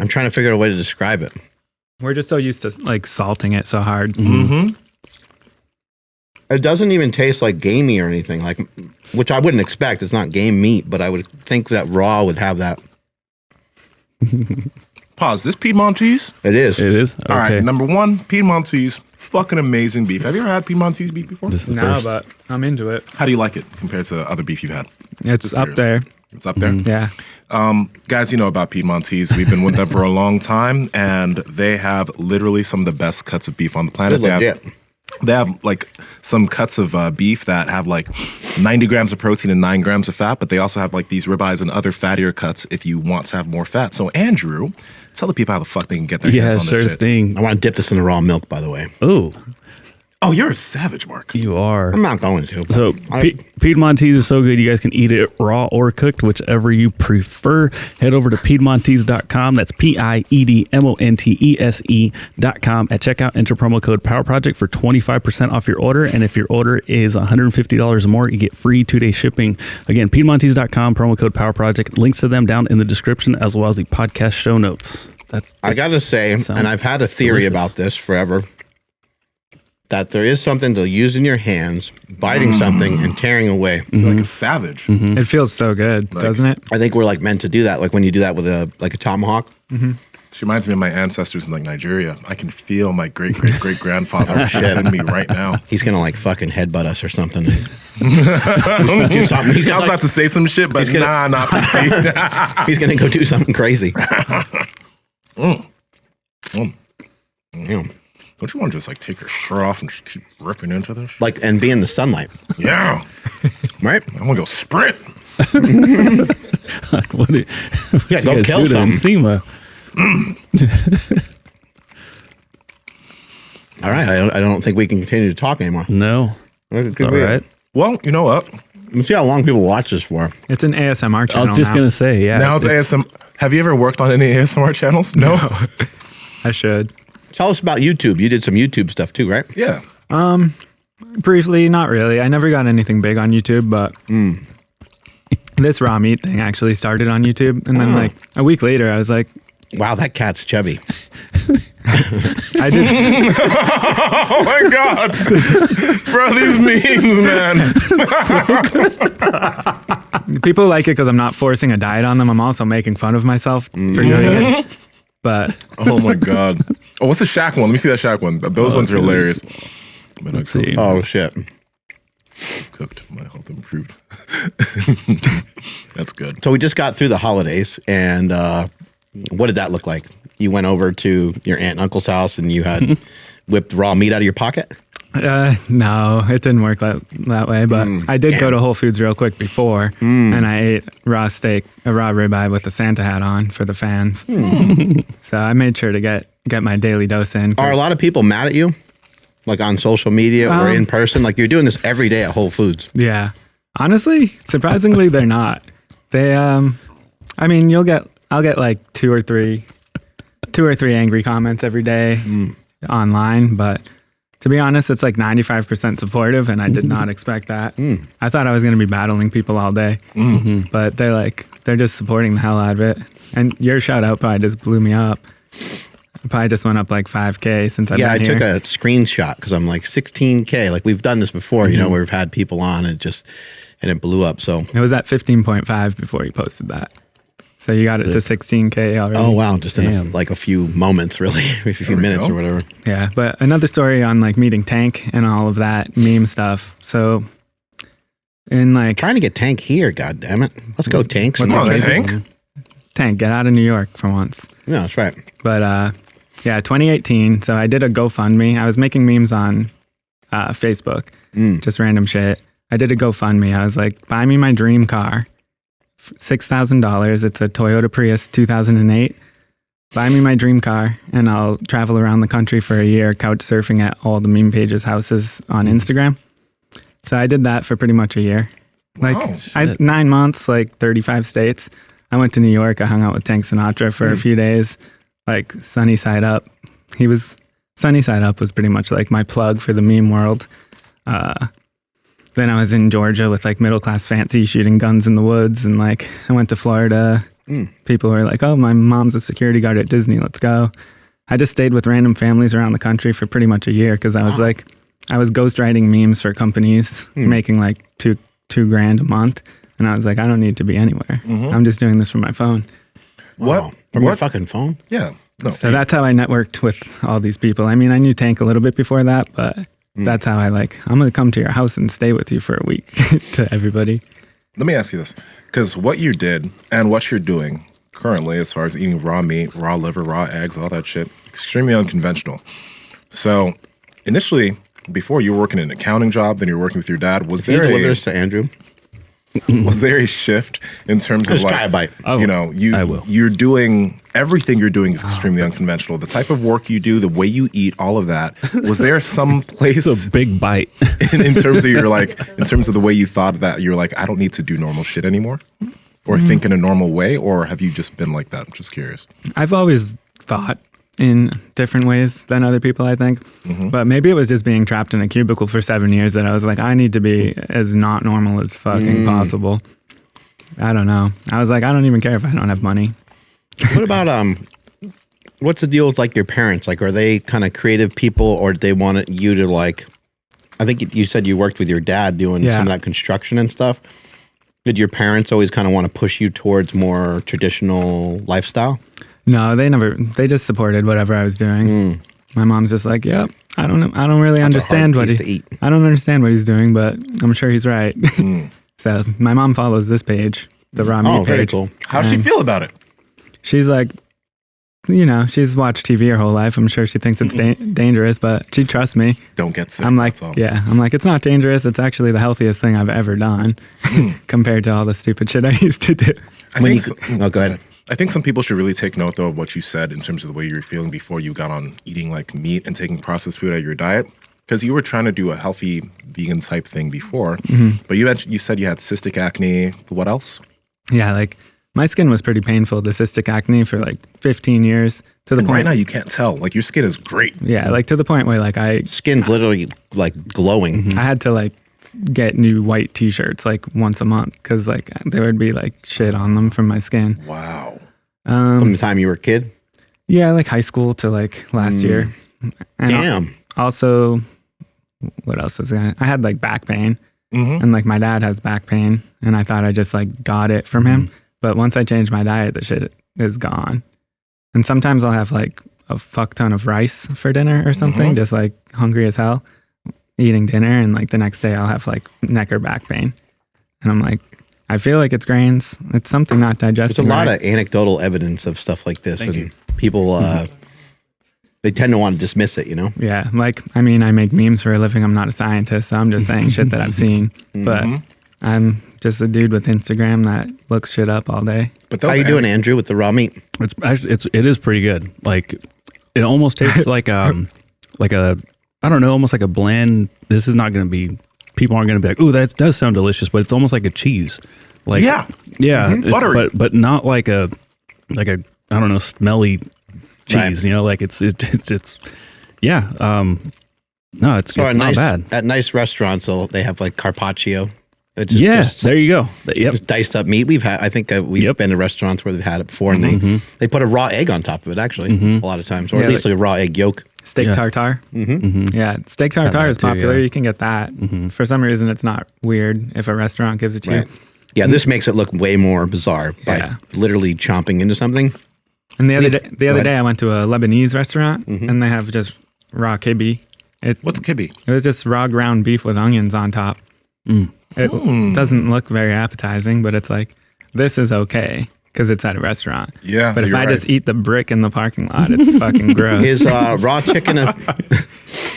I'm trying to figure out a way to describe it. We're just so used to like salting it so hard. It doesn't even taste like gamey or anything, like, which I wouldn't expect. It's not game meat, but I would think that raw would have that. Pause. This Piedmontese? It is. It is? All right. Okay. Number one, Piedmontese. Fucking amazing beef. Have you ever had Piedmontese beef before? This is the No, first. but I'm into it. How do you like it compared to other beef you've had? It's Just up curious. there. It's up there. Yeah. Guys, you know about Piedmontese. We've been with them for a long time, and they have literally some of the best cuts of beef on the planet. They're legit. They have like some cuts of beef that have like 90 grams of protein and 9 grams of fat, but they also have like these ribeyes and other fattier cuts if you want to have more fat. So, Andrew, tell the people how the fuck they can get their Yeah, hands on this sure shit. thing. I want to dip this in the raw milk, by the way. Oh, Oh, you're a savage, Mark. you are. I'm not going to. but So Piedmontese is so good. You guys can eat it raw or cooked, whichever you prefer. Head over to Piedmontese.com. That's PIEDMONTESE.com. At checkout, enter promo code Power Project for 25% off your order. And if your order is $150 or more, you get free 2-day shipping. Again, Piedmontese.com, promo code Power Project. Links to them down in the description as well as the podcast show notes. That's I got to say, Sounds and I've had a theory delicious. about this forever, that there is something to use in your hands, biting something and tearing away. Like a savage. It feels so good, doesn't it? I think we're like meant to do that. Like when you do that with a tomahawk. She reminds me of my ancestors in like Nigeria. I can feel my great great great grandfather in me right now. He's gonna like fucking headbutt us or something. Do something. He's I gonna, was about to say some shit, but gonna- not PC. he's gonna go do something crazy. Yeah. Don't you want to just like take your shirt off and just keep ripping into this? Like and be in the sunlight, Yeah, right? I want to go sprint. what do, what Yeah, you go guys kill do to something. Enzima? All right. I don't think we can continue to talk anymore. No, it's all right. Well, you know what? Let's see how long people watch this for. It's an ASMR I channel. was just now. going to say, yeah. Now it's ASM. Have you ever worked on any ASMR channels? No. I should. Tell us about YouTube. You did some YouTube stuff too, right? Yeah. Briefly, not really. I never got anything big on YouTube, but this raw meat thing actually started on YouTube. And then like a week later, I was like, Wow, that cat's chubby. I did. Oh my god, bro, these memes, man. People like it because I'm not forcing a diet on them. I'm also making fun of myself for doing it. But Oh my god. Oh, what's the Shaq one? Let me see that Shaq one. Those ones are let's hilarious. But Let's see. Oh shit. Cooked my health improved. That's good. So we just got through the holidays, and what did that look like? You went over to your aunt and uncle's house, and you had whipped raw meat out of your pocket. no, it didn't work that way. But I did go damn. to Whole Foods real quick before, and I ate raw steak, a raw ribeye with a Santa hat on for the fans. So I made sure to get my daily dose in. 'cause- Are a lot of people mad at you, like on social media or in person? Like you're doing this every day at Whole Foods. Yeah. Honestly, surprisingly, they're not. They, I mean, I'll get like two or three angry comments every day online, but To be honest, it's like 95% supportive, and I did not expect that. I thought I was going to be battling people all day, but they're just supporting the hell out of it. And your shout out probably just blew me up. I probably just went up like 5K since I've Yeah, I been took here. a screenshot because I'm like 16K. Like we've done this before, you know, where we've had people on and it blew up. So, It was at 15.5 before you posted that. So you got it to 16K already. oh wow, just in like a few moments, really, a few we minutes go. or whatever. Yeah, but another story on like meeting Tank and all of that meme stuff. So in like Trying to get Tank here, god damn it. Let's go, Tank. Come on, Tank. Tank, get out of New York for once. No, that's right. But yeah, 2018. So I did a GoFundMe. I was making memes on Facebook, just random shit. I did a GoFundMe. I was like, buy me my dream car, $6,000. It's a Toyota Prius 2008. Buy me my dream car, and I'll travel around the country for a year, couch surfing at all the meme pages' houses on Instagram. So I did that for pretty much a year. Like Wow. 9 months, like 35 states. I went to New York. I hung out with Tank Sinatra for a few days. Like Sunny Side Up. Sunny Side Up was pretty much like my plug for the meme world. Then I was in Georgia with like Middle Class Fancy shooting guns in the woods. And like I went to Florida. People were like, oh, my mom's a security guard at Disney. Let's go. I just stayed with random families around the country for pretty much a year because I was like, I was ghostwriting memes for companies, making like two grand a month. And I was like, I don't need to be anywhere. I'm just doing this from my phone. Wow. What? From your What? fucking phone? Yeah. No. So that's how I networked with all these people. I mean, I knew Tank a little bit before that, but that's how I'm going to come to your house and stay with you for a week to everybody. Let me ask you this, because what you did and what you're doing currently, as far as eating raw meat, raw liver, raw eggs, all that shit, extremely unconventional. So initially, before you were working an accounting job, then you were working with your dad. Was Can you there deliver a this to Andrew? was there a shift in terms of Just like, try a bite. you know, I will. you're doing everything you're doing is extremely unconventional. The type of work you do, the way you eat, all of that. Was there some place It's a big bite. in terms of your like, in terms of the way you thought that you're like, I don't need to do normal shit anymore, or think in a normal way, or have you just been like that? I'm just curious. I've always thought in different ways than other people, I think. But maybe it was just being trapped in a cubicle for 7 years that I was like, I need to be as not normal as fucking possible. I don't know. I was like, I don't even care if I don't have money. What about what's the deal with like your parents? Like, are they kind of creative people, or do they want you to like? I think you said you worked with your dad doing Yeah. some of that construction and stuff. Did your parents always kind of want to push you towards more traditional lifestyle? No, they just supported whatever I was doing. My mom's just like, yep, I don't really understand what piece to eat. I don't understand what he's doing, but I'm sure he's right. So my mom follows this page, the raw meat Oh, page. very cool. How's she feel about it? She's like, she's watched TV her whole life. I'm sure she thinks it's dangerous, but she trusts me. Don't get sick. I'm like, that's all. yeah, I'm like, it's not dangerous. It's actually the healthiest thing I've ever done compared to all the stupid shit I used to do. I When think you, oh, go ahead. I think some people should really take note, though, of what you said in terms of the way you were feeling before you got on eating like meat and taking processed food out of your diet. Because you were trying to do a healthy vegan type thing before, but you said you had cystic acne. What else? Yeah, like my skin was pretty painful, the cystic acne for like 15 years to the And point. right now you can't tell. Like your skin is great. Yeah, like to the point where like I Skin's literally like glowing. had to like get new white t-shirts like once a month because like there would be like shit on them from my skin. Wow. From the time you were a kid. Yeah, like high school to like last year. And Damn. Also, what else was I had like back pain, and like my dad has back pain, and I thought I just like got it from him. But once I changed my diet, the shit is gone. And sometimes I'll have like a fuck ton of rice for dinner or something, just like hungry as hell, eating dinner, and like the next day I'll have like neck or back pain, and I'm like, I feel like it's grains. It's something not digested. There's a lot of anecdotal evidence of stuff like this, and people they tend to want to dismiss it. You know. Yeah, like, I mean, I make memes for a living. I'm not a scientist, so I'm just saying shit that I've seen. But I'm just a dude with Instagram that looks shit up all day. But How those you doing, Andrew, with the raw meat? It's actually it is pretty good. Like it almost tastes like like a I don't know, almost like a bland. This is not going to be. People aren't going to be like, "Ooh, that does sound delicious," but it's almost like a cheese. Like Yeah. it's, Buttery. but not like a I don't know, smelly cheese. Right. You know, like it's yeah. No, it's So not bad. at nice restaurants, they have like carpaccio. It's just There you go. Yep. just diced up meat. I think we've been to restaurants where they've had it before, and they put a raw egg on top of it. Actually, a lot of times, or at least like a raw egg yolk. Steak tartare. Yeah, steak had tartare that is too, popular. yeah. You can get that. For some reason, it's not weird if a restaurant gives it to Right. you. Yeah, this makes it look way more bizarre by Yeah. literally chomping into something. And the other ahead. day, I went to a Lebanese restaurant, and they have just raw kibbe. What's kibbe? It was just raw ground beef with onions on top. It doesn't look very appetizing, but it's like, this is okay because it's at a restaurant. Yeah, But if you're I right. just eat the brick in the parking lot, it's fucking gross. Is raw chicken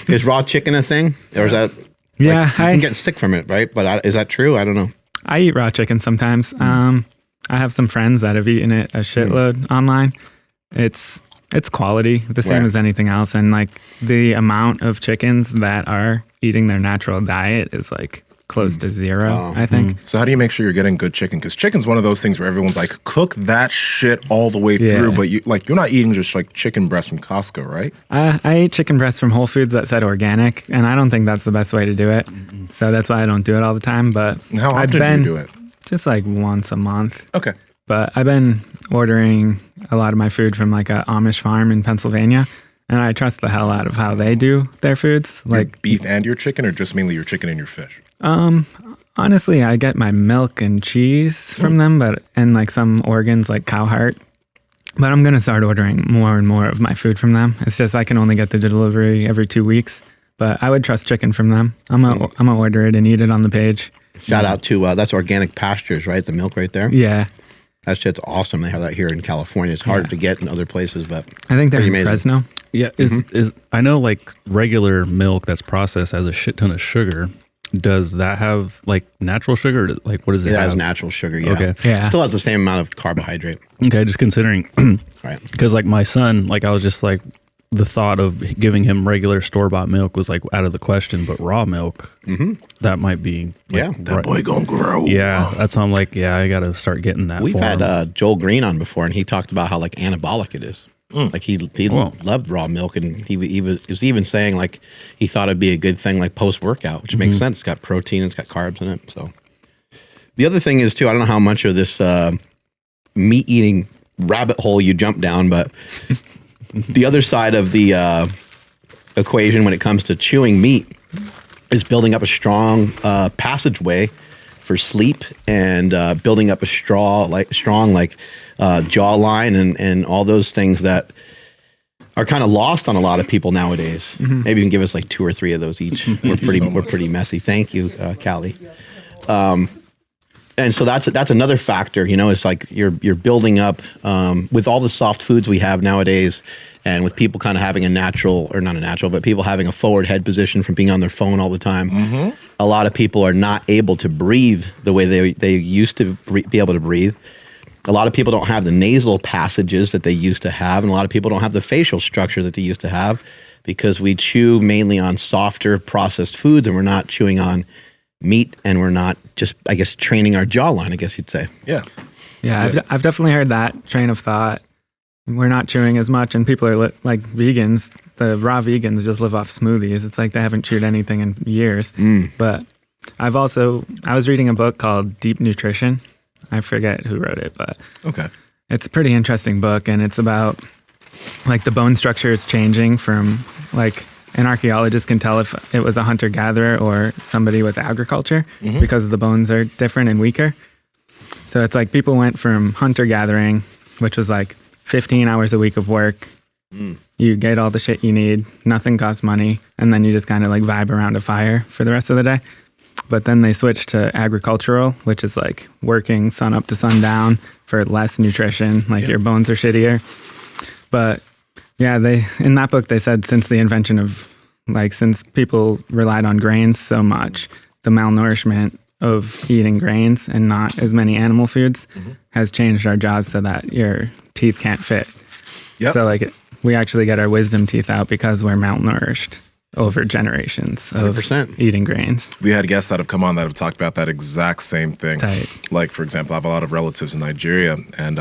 is raw chicken a thing, or is that? Yeah, you can get sick from it, right? But is that true? I don't know. I eat raw chicken sometimes. I have some friends that have eaten it a shitload online. It's quality, the same Right. as anything else. And like the amount of chickens that are eating their natural diet is like close to zero, Wow. I think. So how do you make sure you're getting good chicken? Because chicken's one of those things where everyone's like, cook that shit all the way through, but you're not eating just like chicken breast from Costco, right? I ate chicken breast from Whole Foods that said organic, and I don't think that's the best way to do it. So that's why I don't do it all the time. But And how I've often been do you do it? just like once a month. Okay. But I've been ordering a lot of my food from like a Amish farm in Pennsylvania, and I trust the hell out of how they do their foods. Your Like beef and your chicken, or just mainly your chicken and your fish? honestly, I get my milk and cheese from them, and like some organs like cow heart. But I'm gonna start ordering more and more of my food from them. It's just I can only get the delivery every 2 weeks. But I would trust chicken from them. I'm gonna order it and eat it on the page. Shout out to that's Organic Pastures, right? The milk right there. Yeah, That shit's awesome. They have that here in California. It's hard to get in other places, but I think they're pretty in amazing. Fresno. Yeah, is I know like regular milk that's processed has a shit ton of sugar. Does that have like natural sugar? Or, like what does it It has have? natural sugar. Yeah. Okay. Yeah. Still has the same amount of carbohydrate. Okay, just considering Right. because like my son, like I was just like the thought of giving him regular store bought milk was like out of the question, but raw milk that might be Yeah. That boy gonna grow. Yeah, that's why I'm like, yeah, I got to start getting that. We've for had him. Joel Green on before, and he talked about how like anabolic it is. Like he Wow. loved raw milk, and he was even saying like he thought it'd be a good thing like post workout, which makes sense. It's got protein, it's got carbs in it. So the other thing is too, I don't know how much of this meat eating rabbit hole you jump down, but the other side of the equation when it comes to chewing meat is building up a strong passageway for sleep and building up a strong jawline and all those things that are kind of lost on a lot of people nowadays. Maybe you can give us like 2 or 3 of those each. We're pretty messy. Thank you, Callie. And so that's another factor, you know, it's like you're building up with all the soft foods we have nowadays, and with people kind of having but people having a forward head position from being on their phone all the time. A lot of people are not able to breathe the way they used to be able to breathe. A lot of people don't have the nasal passages that they used to have, and a lot of people don't have the facial structure that they used to have because we chew mainly on softer processed foods, and we're not chewing on meat, and we're not just, I guess, training our jawline, I guess you'd say. Yeah. Yeah, I've definitely heard that train of thought. We're not chewing as much, and people are like vegans. The raw vegans just live off smoothies. It's like they haven't chewed anything in years. But I was reading a book called Deep Nutrition. I forget who wrote it, but Okay. it's a pretty interesting book, and it's about like the bone structure is changing from like an archaeologist can tell if it was a hunter-gatherer or somebody with agriculture because the bones are different and weaker. So it's like people went from hunter-gathering, which was like 15 hours a week of work. You get all the shit you need, nothing costs money, and then you just kind of like vibe around a fire for the rest of the day. But then they switched to agricultural, which is like working sun up to sundown for less nutrition, like your bones are shittier. But yeah, in that book, they said since people relied on grains so much, the malnourishment of eating grains and not as many animal foods has changed our jaws so that your teeth can't fit. Yep. So like we actually get our wisdom teeth out because we're malnourished over generations of 100%. eating grains. We had guests that have come on that have talked about that exact same thing. Tight. Like, for example, I have a lot of relatives in Nigeria, and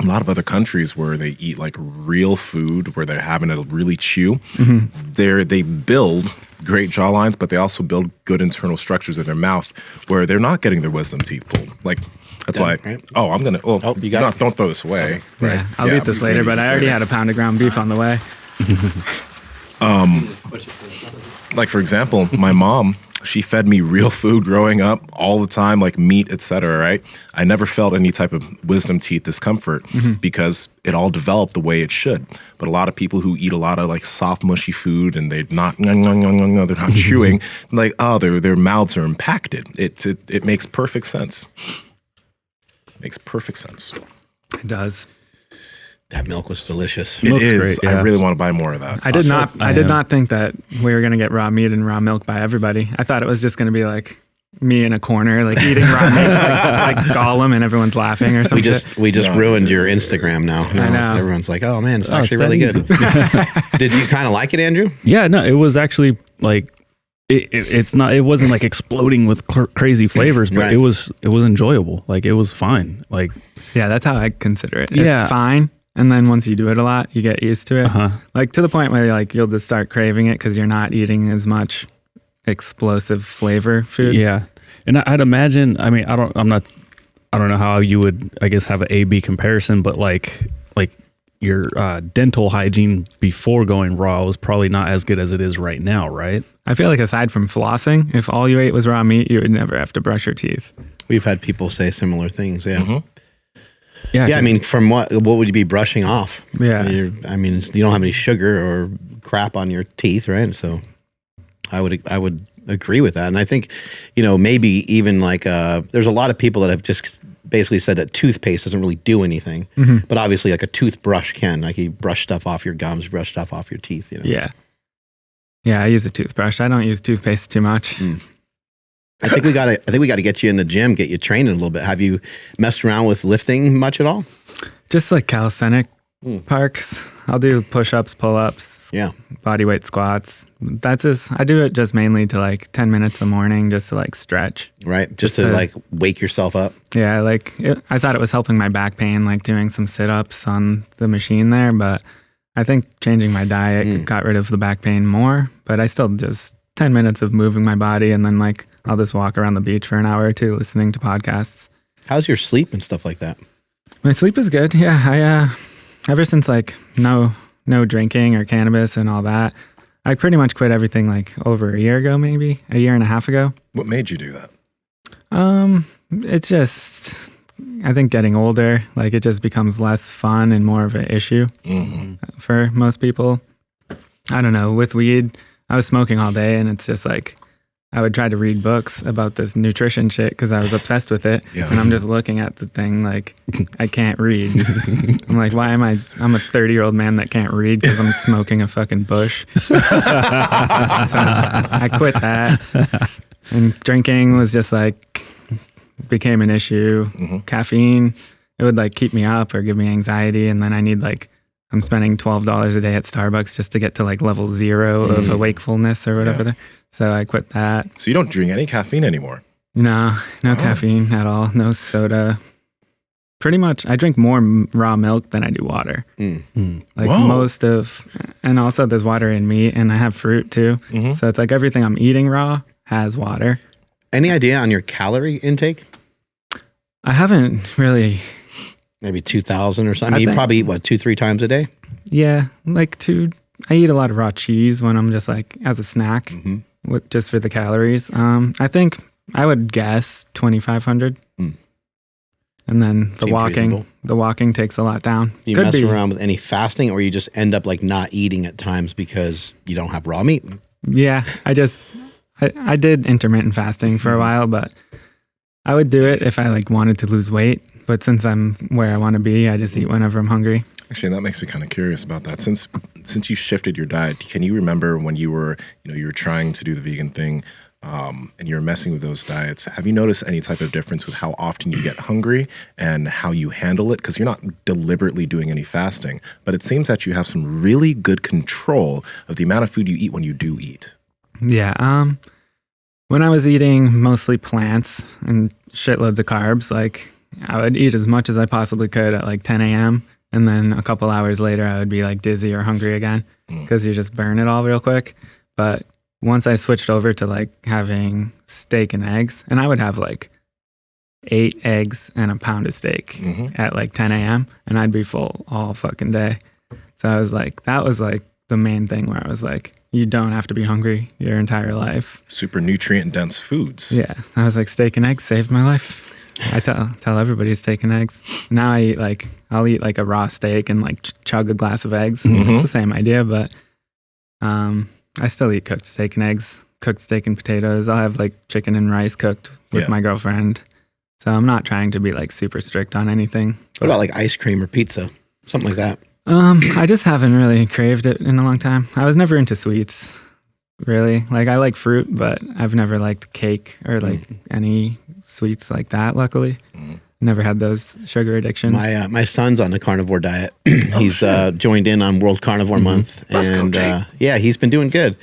a lot of other countries where they eat like real food, where they're having to really chew, they build great jawlines, but they also build good internal structures in their mouth where they're not getting their wisdom teeth pulled. Like that's why. right. Oh, I'm gonna. Oh, you got it. don't throw this away. Yeah, I'll eat this later, but I already had a pound of ground beef on the way. Like for example, my mom, she fed me real food growing up all the time, like meat, etc. Right? I never felt any type of wisdom teeth discomfort because it all developed the way it should. But a lot of people who eat a lot of like soft, mushy food and they're not they're not chewing, like their mouths are impacted. It makes perfect sense. Makes perfect sense. It does. That milk was delicious. It Looks is. great, yeah. I really want to buy more of that. I did I did am. not think that we were gonna get raw meat and raw milk by everybody. I thought it was just gonna be like me in a corner, like eating raw meat, like Gollum, and everyone's laughing or something. We just ruined your Instagram now. I know. Everyone's like, oh man, it's Oh, actually it's really that good. Did you kind of like it, Andrew? Yeah, no, it was actually like it's not. It wasn't like exploding with crazy flavors, but Right. it was enjoyable. Like it was fine. Like Yeah, that's how I consider it. Yeah. It's fine. And then once you do it a lot, you get used to it. Like to the point where like you'll just start craving it because you're not eating as much explosive flavor foods. yeah, and I'd imagine. I mean, I don't know how you would, I guess, have an A/B comparison, but like your dental hygiene before going raw was probably not as good as it is right now, right? I feel like aside from flossing, if all you ate was raw meat, you would never have to brush your teeth. We've had people say similar things. Yeah. Yeah, Yeah, I mean, from what would you be brushing off? Yeah. I mean, you don't have any sugar or crap on your teeth, right? So, I would agree with that, and I think, maybe even like there's a lot of people that have just basically said that toothpaste doesn't really do anything, but obviously like a toothbrush can, like you brush stuff off your gums, brush stuff off your teeth. Yeah. Yeah, I use a toothbrush. I don't use toothpaste too much. I think we got to get you in the gym, get you training a little bit. Have you messed around with lifting much at all? Just like calisthenic parks. I'll do push-ups, pull-ups, Yeah. body weight squats. I do it just mainly to like 10 minutes in the morning just to like stretch. Right. Just to like wake yourself up. Yeah, I thought it was helping my back pain, like doing some sit-ups on the machine there, but I think changing my diet got rid of the back pain more, but I still just 10 minutes of moving my body and then like I'll just walk around the beach for an hour or two listening to podcasts. How's your sleep and stuff like that? My sleep is good. Yeah, I ever since like no drinking or cannabis and all that, I pretty much quit everything like over a year ago, maybe a year and a half ago. What made you do that? It's just, I think getting older, like it just becomes less fun and more of an issue for most people. I don't know. With weed, I was smoking all day and it's just like, I would try to read books about this nutrition shit because I was obsessed with it. Yeah. And I'm just looking at the thing like, I can't read. I'm like, I'm a 30-year-old man that can't read because I'm smoking a fucking bush. So I quit that. And drinking was just like, became an issue. Caffeine, it would like keep me up or give me anxiety. And then I need like, I'm spending $12 a day at Starbucks just to get to like level 0 of wakefulness or whatever. Yeah. So I quit that. So you don't drink any caffeine anymore? No caffeine at all. No soda. Pretty much, I drink more raw milk than I do water. Like Whoa. and also there's water in meat and I have fruit too. So it's like everything I'm eating raw has water. Any idea on your calorie intake? I haven't really, Maybe 2,000 or something. I mean, you think- probably eat, 2-3 times a day? I eat a lot of raw cheese when I'm just like as a snack, just for the calories. I think I would guess 2,500. And then Seems reasonable. the walking takes a lot down. Do you mess around with any fasting, or you just end up like not eating at times because you don't have raw meat? Yeah, I did intermittent fasting for a while, but I would do it if I like wanted to lose weight. But since I'm where I want to be, I just eat whenever I'm hungry. Actually, that makes me kind of curious about that. Since you shifted your diet, can you remember when you were trying to do the vegan thing, and you were messing with those diets? Have you noticed any type of difference with how often you get hungry and how you handle it? Because you're not deliberately doing any fasting, but it seems that you have some really good control of the amount of food you eat when you do eat. Yeah. When I was eating mostly plants and shitloads of carbs, like I would eat as much as I possibly could at like 10 a.m. And then a couple hours later, I would be like dizzy or hungry again because you just burn it all real quick. But once I switched over to like having steak and eggs, and I would have like 8 eggs and a pound of steak at like 10 a.m. and I'd be full all fucking day. So I was like, that was like the main thing where I was like, you don't have to be hungry your entire life. Super nutrient dense foods. Yeah. I was like, steak and eggs saved my life. I tell everybody steak and eggs. Now I eat like, I'll eat like a raw steak and like chug a glass of eggs. It's the same idea, but I still eat cooked steak and eggs, cooked steak and potatoes. I'll have like chicken and rice cooked with my girlfriend. So I'm not trying to be like super strict on anything. What about like ice cream or pizza? Something like that. I just haven't really craved it in a long time. I was never into sweets, really. Like I like fruit, but I've never liked cake or like any sweets like that, luckily. Never had those sugar addictions. My son's on the carnivore diet. He's joined in on World Carnivore Month. Let's go, Jake. Yeah, he's been doing good.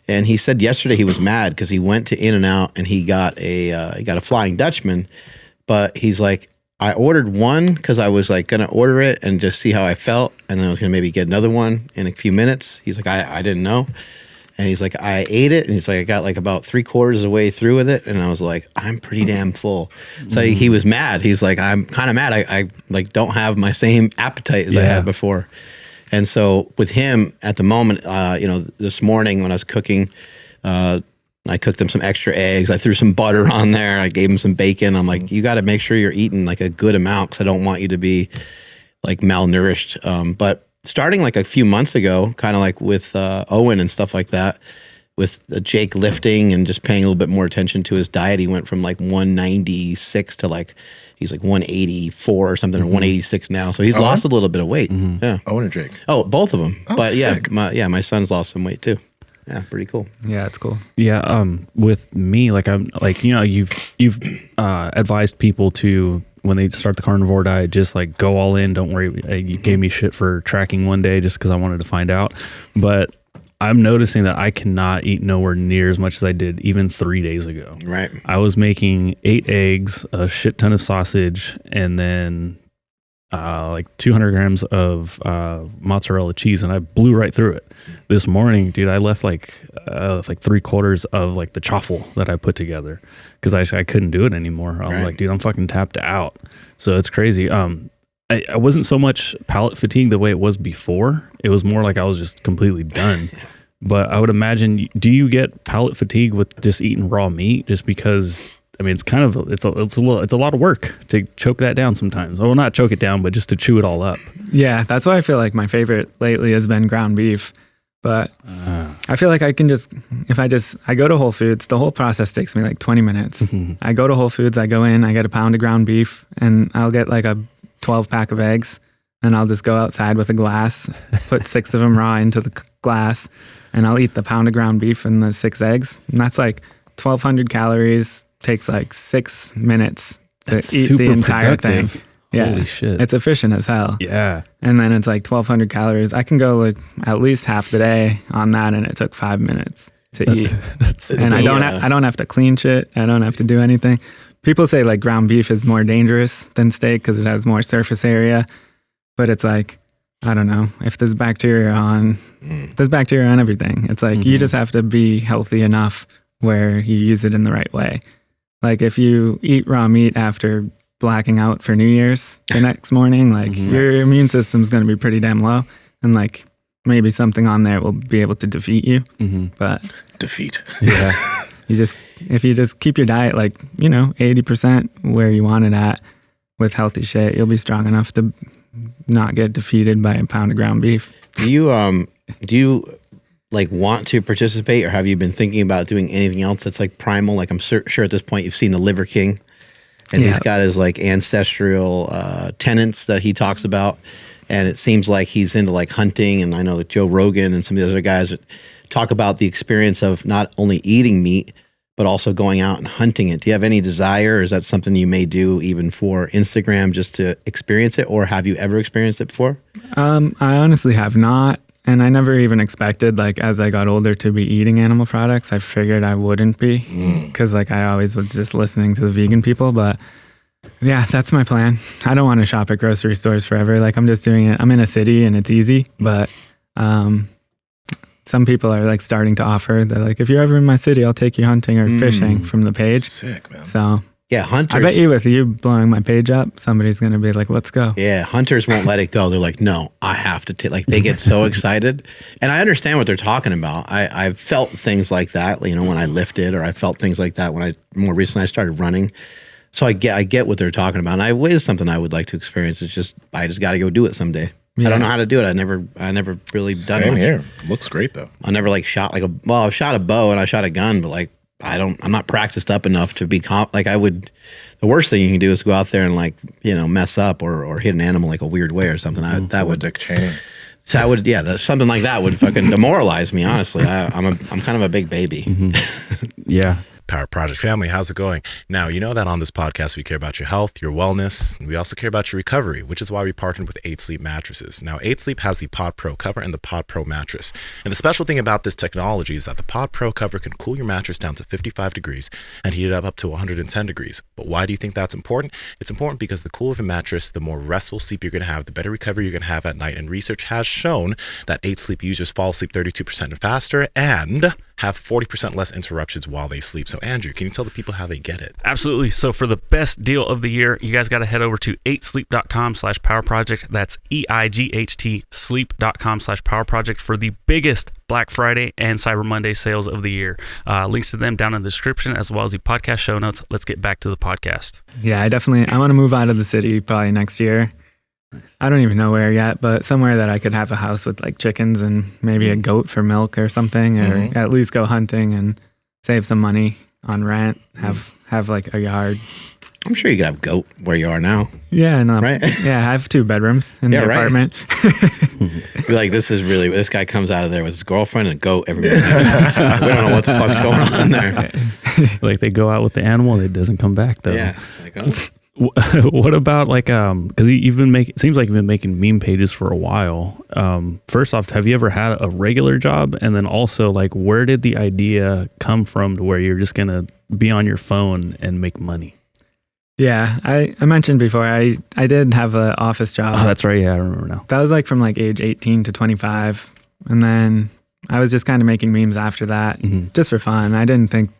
And he said yesterday he was mad because he went to In-N-Out and he got a Flying Dutchman. But he's like, I ordered one because I was like going to order it and just see how I felt. And then I was going to maybe get another one in a few minutes. He's like, I didn't know. And he's like, I ate it. And he's like, I got like about 3/4 of the way through with it. And I was like, I'm pretty damn full. So he was mad. He's like, I'm kind of mad. I like don't have my same appetite as I had before. And so with him at the moment, this morning when I was cooking, I cooked him some extra eggs. I threw some butter on there. I gave him some bacon. I'm like, you got to make sure you're eating like a good amount because I don't want you to be like malnourished. But starting like a few months ago, kind of like with Owen and stuff like that, with Jake lifting and just paying a little bit more attention to his diet, he went from like 196 to like, he's like 184 or something, or 186 now. So he's lost a little bit of weight. Yeah. Owen and Jake. Oh, both of them. Oh, but sick. my son's lost some weight too. Yeah, pretty cool. Yeah, it's cool. Yeah, with me, like I'm like, you've advised people to when they start the carnivore diet, just like go all in. Don't worry. You gave me shit for tracking one day just because I wanted to find out, but I'm noticing that I cannot eat nowhere near as much as I did even 3 days ago. Right. I was making 8 eggs, a shit ton of sausage, and then like 200 grams of mozzarella cheese, and I blew right through it. This morning, dude, I left like 3/4 of like the chaffle that I put together because I couldn't do it anymore. I'm like, dude, I'm fucking tapped out. So it's crazy. I wasn't so much palate fatigue the way it was before. It was more like I was just completely done. But I would imagine, do you get palate fatigue with just eating raw meat? Just because, I mean, it's a lot of work to choke that down sometimes. Well, not choke it down, but just to chew it all up. Yeah, that's why I feel like my favorite lately has been ground beef. But I feel like I can I go to Whole Foods, the whole process takes me like 20 minutes. I go to Whole Foods, I go in, I get a pound of ground beef, and I'll get like a 12-pack of eggs, and I'll just go outside with a glass, put 6 of them raw into the glass, and I'll eat the pound of ground beef and the 6 eggs. And that's like 1,200 calories, takes like 6 minutes to eat the entire thing. Yeah. Holy shit. It's efficient as hell. Yeah. And then it's like 1,200 calories. I can go like at least half the day on that, and it took 5 minutes to eat. And I don't have to clean shit. I don't have to do anything. People say like ground beef is more dangerous than steak because it has more surface area, but it's like, I don't know, if there's bacteria on everything. It's like you just have to be healthy enough where you use it in the right way. Like if you eat raw meat after blacking out for New Year's the next morning, like your immune system's going to be pretty damn low, and like maybe something on there will be able to defeat you. But Defeat. Yeah. if you just keep your diet like 80% where you want it at with healthy shit, you'll be strong enough to not get defeated by a pound of ground beef. Do you like want to participate, or have you been thinking about doing anything else that's like primal? Like I'm sure at this point you've seen the Liver King, and he's got his like ancestral tenets that he talks about, and it seems like he's into like hunting. And I know Joe Rogan and some of the other guys that talk about the experience of not only eating meat but also going out and hunting it. Do you have any desire, or is that something you may do even for Instagram just to experience it, or have you ever experienced it before? I honestly have not. And I never even expected, like, as I got older to be eating animal products. I figured I wouldn't be because, like, I always was just listening to the vegan people. But Yeah, that's my plan. I don't want to shop at grocery stores forever. Like I'm just doing it. I'm in a city and it's easy, but some people are like starting to offer. They're like, if you're ever in my city, I'll take you hunting or fishing from the page. Sick, man. So Yeah, hunters. I bet you with you blowing my page up, somebody's going to be like, let's go. Yeah, hunters won't let it go. They're like, no, I have to take, like, they get so excited. And I understand what they're talking about. I've felt things like that, you know, when I lifted, or I felt things like that when more recently I started running. So I get what they're talking about. And it is something I would like to experience. It's just, I just got to go do it someday. Yeah. I don't know how to do it. I never really done Same much. here. Looks great though. I never like shot I've shot a bow and I shot a gun, but like, I'm not practiced up enough to be the worst thing you can do is go out there and like, you know, mess up or hit an animal like a weird way or something. That would Dick Cheney. So something like that would fucking demoralize me. Honestly, I'm kind of a big baby. Yeah. Power Project family, how's it going? Now, you know that on this podcast, we care about your health, your wellness, and we also care about your recovery, which is why we partnered with 8 Sleep mattresses. Now, 8 Sleep has the Pod Pro cover and the Pod Pro mattress. And the special thing about this technology is that the Pod Pro cover can cool your mattress down to 55 degrees and heat it up to 110 degrees. But why do you think that's important? It's important because the cooler the mattress, the more restful sleep you're going to have, the better recovery you're going to have at night. And research has shown that 8 Sleep users fall asleep 32% faster and have 40% less interruptions while they sleep. So Andrew, can you tell the people how they get it? Absolutely. So for the best deal of the year, you guys got to head over to 8sleep.com/powerproject. That's EIGHT sleep.com/powerproject for the biggest Black Friday and Cyber Monday sales of the year. Links to them down in the description as well as the podcast show notes. Let's get back to the podcast. Yeah, I want to move out of the city probably next year. I don't even know where yet, but somewhere that I could have a house with like chickens and maybe a goat for milk or something, or at least go hunting and save some money on rent, have like a yard. I'm sure you could have goat where you are now. Yeah, no, Right? Yeah, I have 2 bedrooms in the Yeah, right. apartment. Be like, this guy comes out of there with his girlfriend and a goat every morning. We don't know what the fuck's going on there. Like they go out with the animal, it doesn't come back though. Yeah. Like, oh. What about like because you've been making, seems like you've been making meme pages for a while. First off, have you ever had a regular job? And then also, like, where did the idea come from to where you're just gonna be on your phone and make money? Yeah, I mentioned before I did have an office job. Oh, that's right. Yeah, I remember now. That was like from like age 18 to 25, and then I was just kind of making memes after that, just for fun. I didn't think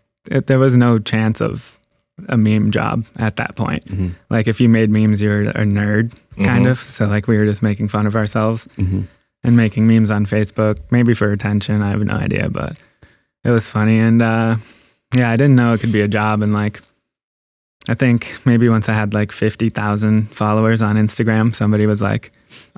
there was no chance of a meme job at that point. Like if you made memes, you're a nerd kind of. So like we were just making fun of ourselves and making memes on Facebook, maybe for attention. I have no idea, but it was funny. And yeah, I didn't know it could be a job. And like, I think maybe once I had like 50,000 followers on Instagram, somebody was like,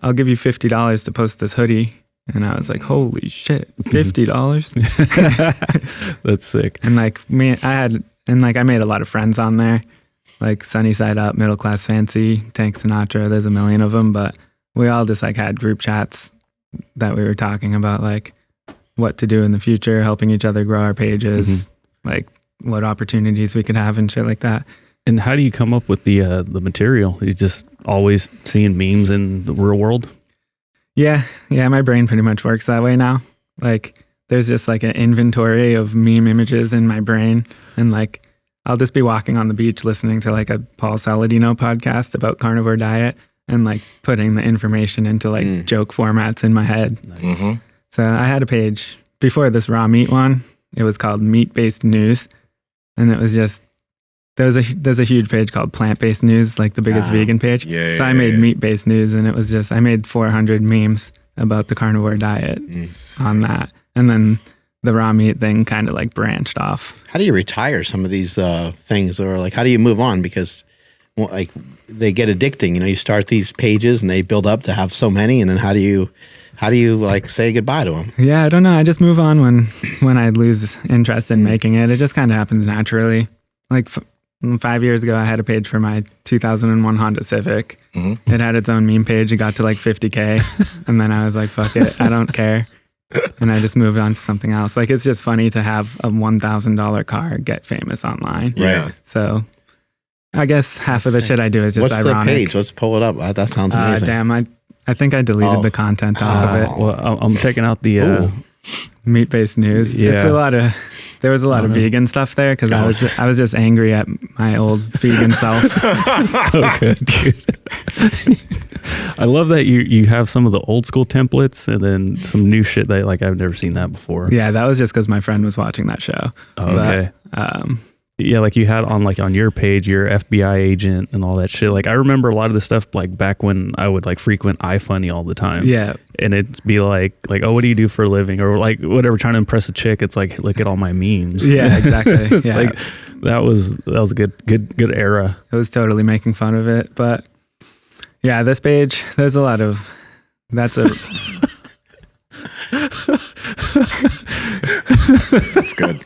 I'll give you $50 to post this hoodie. And I was like, holy shit, $50? That's sick. And like I made a lot of friends on there, like Sunny Side Up, Middle Class Fancy, Tank Sinatra. There's a million of them, but we all just like had group chats that we were talking about like what to do in the future, helping each other grow our pages, like what opportunities we could have and shit like that. And how do you come up with the material? You just always seeing memes in the real world? Yeah, my brain pretty much works that way now. Like there's just like an inventory of meme images in my brain, and like I'll just be walking on the beach listening to like a Paul Saladino podcast about carnivore diet and like putting the information into like joke formats in my head. Nice. So I had a page before this raw meat one. It was called Meat Based News, and it was just there's a huge page called Plant Based News, like the biggest vegan page. Yeah, so I made Meat Based News, and it was just I made 400 memes about the carnivore diet on that. And then the raw meat thing kind of like branched off. How do you retire some of these things, or like how do you move on? Because like they get addicting. You know, you start these pages and they build up to have so many, and then how do you like say goodbye to them? Yeah, I don't know. I just move on when I lose interest in making it. It just kind of happens naturally. Like 5 years ago, I had a page for my 2001 Honda Civic. It had its own meme page. It got to like 50K, and then I was like, fuck it, I don't care. And I just moved on to something else. Like, it's just funny to have a $1,000 car get famous online. Yeah. So I guess half of the shit I do is just What's ironic. the page? Let's pull it up. That sounds amazing. Damn, I think I deleted the content off of it. Well, I'm checking out the Meat Based News. Yeah. It's a lot of There was a lot of vegan stuff there because I was just angry at my old vegan self. So good, dude. I love that you have some of the old school templates and then some new shit that like I've never seen that before. Yeah, that was just because my friend was watching that show. Oh, okay. Yeah, like you had on your page, your FBI agent and all that shit. Like I remember a lot of the stuff like back when I would like frequent iFunny all the time. Yeah. And it'd be like, oh, what do you do for a living? Or like whatever, trying to impress a chick. It's like, look at all my memes. Yeah, exactly. It's yeah. like that was a good era. It was totally making fun of it. But yeah, this page, there's a lot of that's a That's good.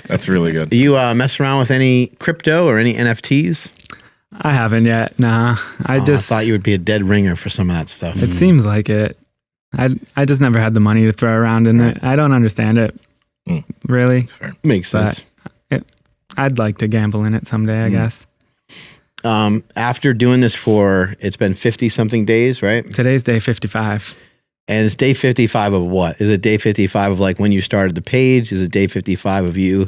That's really good. Do you mess around with any crypto or any NFTs? I haven't yet. Nah. I I thought you would be a dead ringer for some of that stuff. it seems like it. I just never had the money to throw around in it. I don't understand it. Really. That's fair. Makes sense. I'd like to gamble in it someday, I guess. After doing this it's been 50 something days, right? Today's day 55. And it's day 55 of what? Is it day 55 of like when you started the page? Is it day 55 of you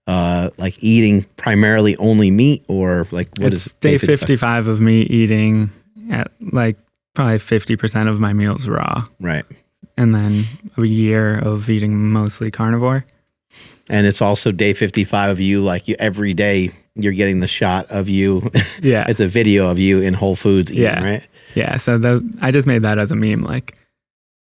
like eating primarily only meat, or like what It's is day 55 of me eating at like probably 50% of my meals raw. Right. And then a year of eating mostly carnivore. And it's also day 55 of you, like every day you're getting the shot of you. Yeah. It's a video of you in Whole Foods eating, Yeah. right? Yeah. So I just made that as a meme. Like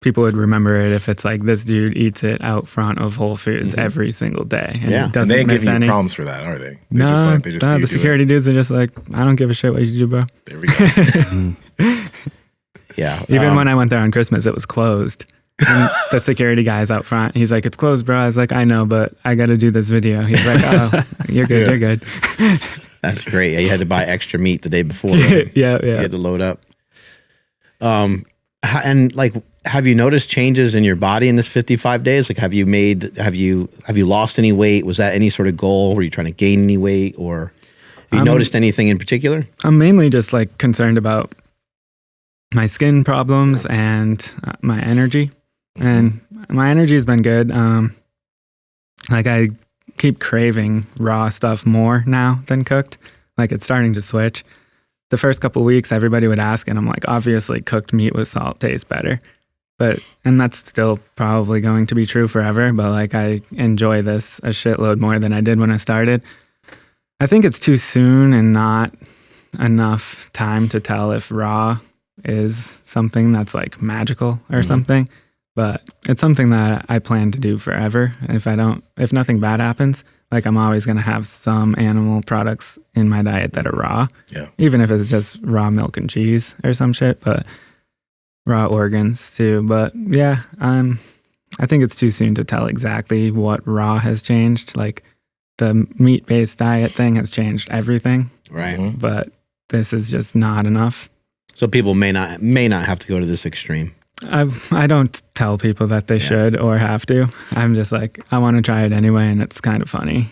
people would remember it if it's like this dude eats it out front of Whole Foods every single day. And Yeah. he doesn't And they ain't miss giving any. you problems for that, are they? No, They just see no, you the do it. security dudes are just like, I don't give a shit what you do, bro. There we go. Yeah. Even when I went there on Christmas, it was closed. And the security guy's out front. He's like, it's closed, bro. I was like, I know, but I got to do this video. He's like, oh, you're good. Yeah. You're good. That's great. Yeah, you had to buy extra meat the day before. yeah. You Yeah. had to load up. And like, have you noticed changes in your body in this 55 days? Like, have you lost any weight? Was that any sort of goal? Were you trying to gain any weight, or have you noticed anything in particular? I'm mainly just like concerned about my skin problems and my energy. And my energy has been good. Like I keep craving raw stuff more now than cooked. Like it's starting to switch. The first couple weeks, everybody would ask, and I'm like, obviously cooked meat with salt tastes better. And that's still probably going to be true forever. But like I enjoy this a shitload more than I did when I started. I think it's too soon and not enough time to tell if raw is something that's like magical or something. But it's something that I plan to do forever. If nothing bad happens, like I'm always going to have some animal products in my diet that are raw. Yeah. Even if it's just raw milk and cheese or some shit, but raw organs too. But yeah, I think it's too soon to tell exactly what raw has changed. Like the meat-based diet thing has changed everything, Right. but this is just not enough. So people may not have to go to this extreme. I don't tell people that they should or have to. I'm just like, I want to try it anyway, and it's kind of funny.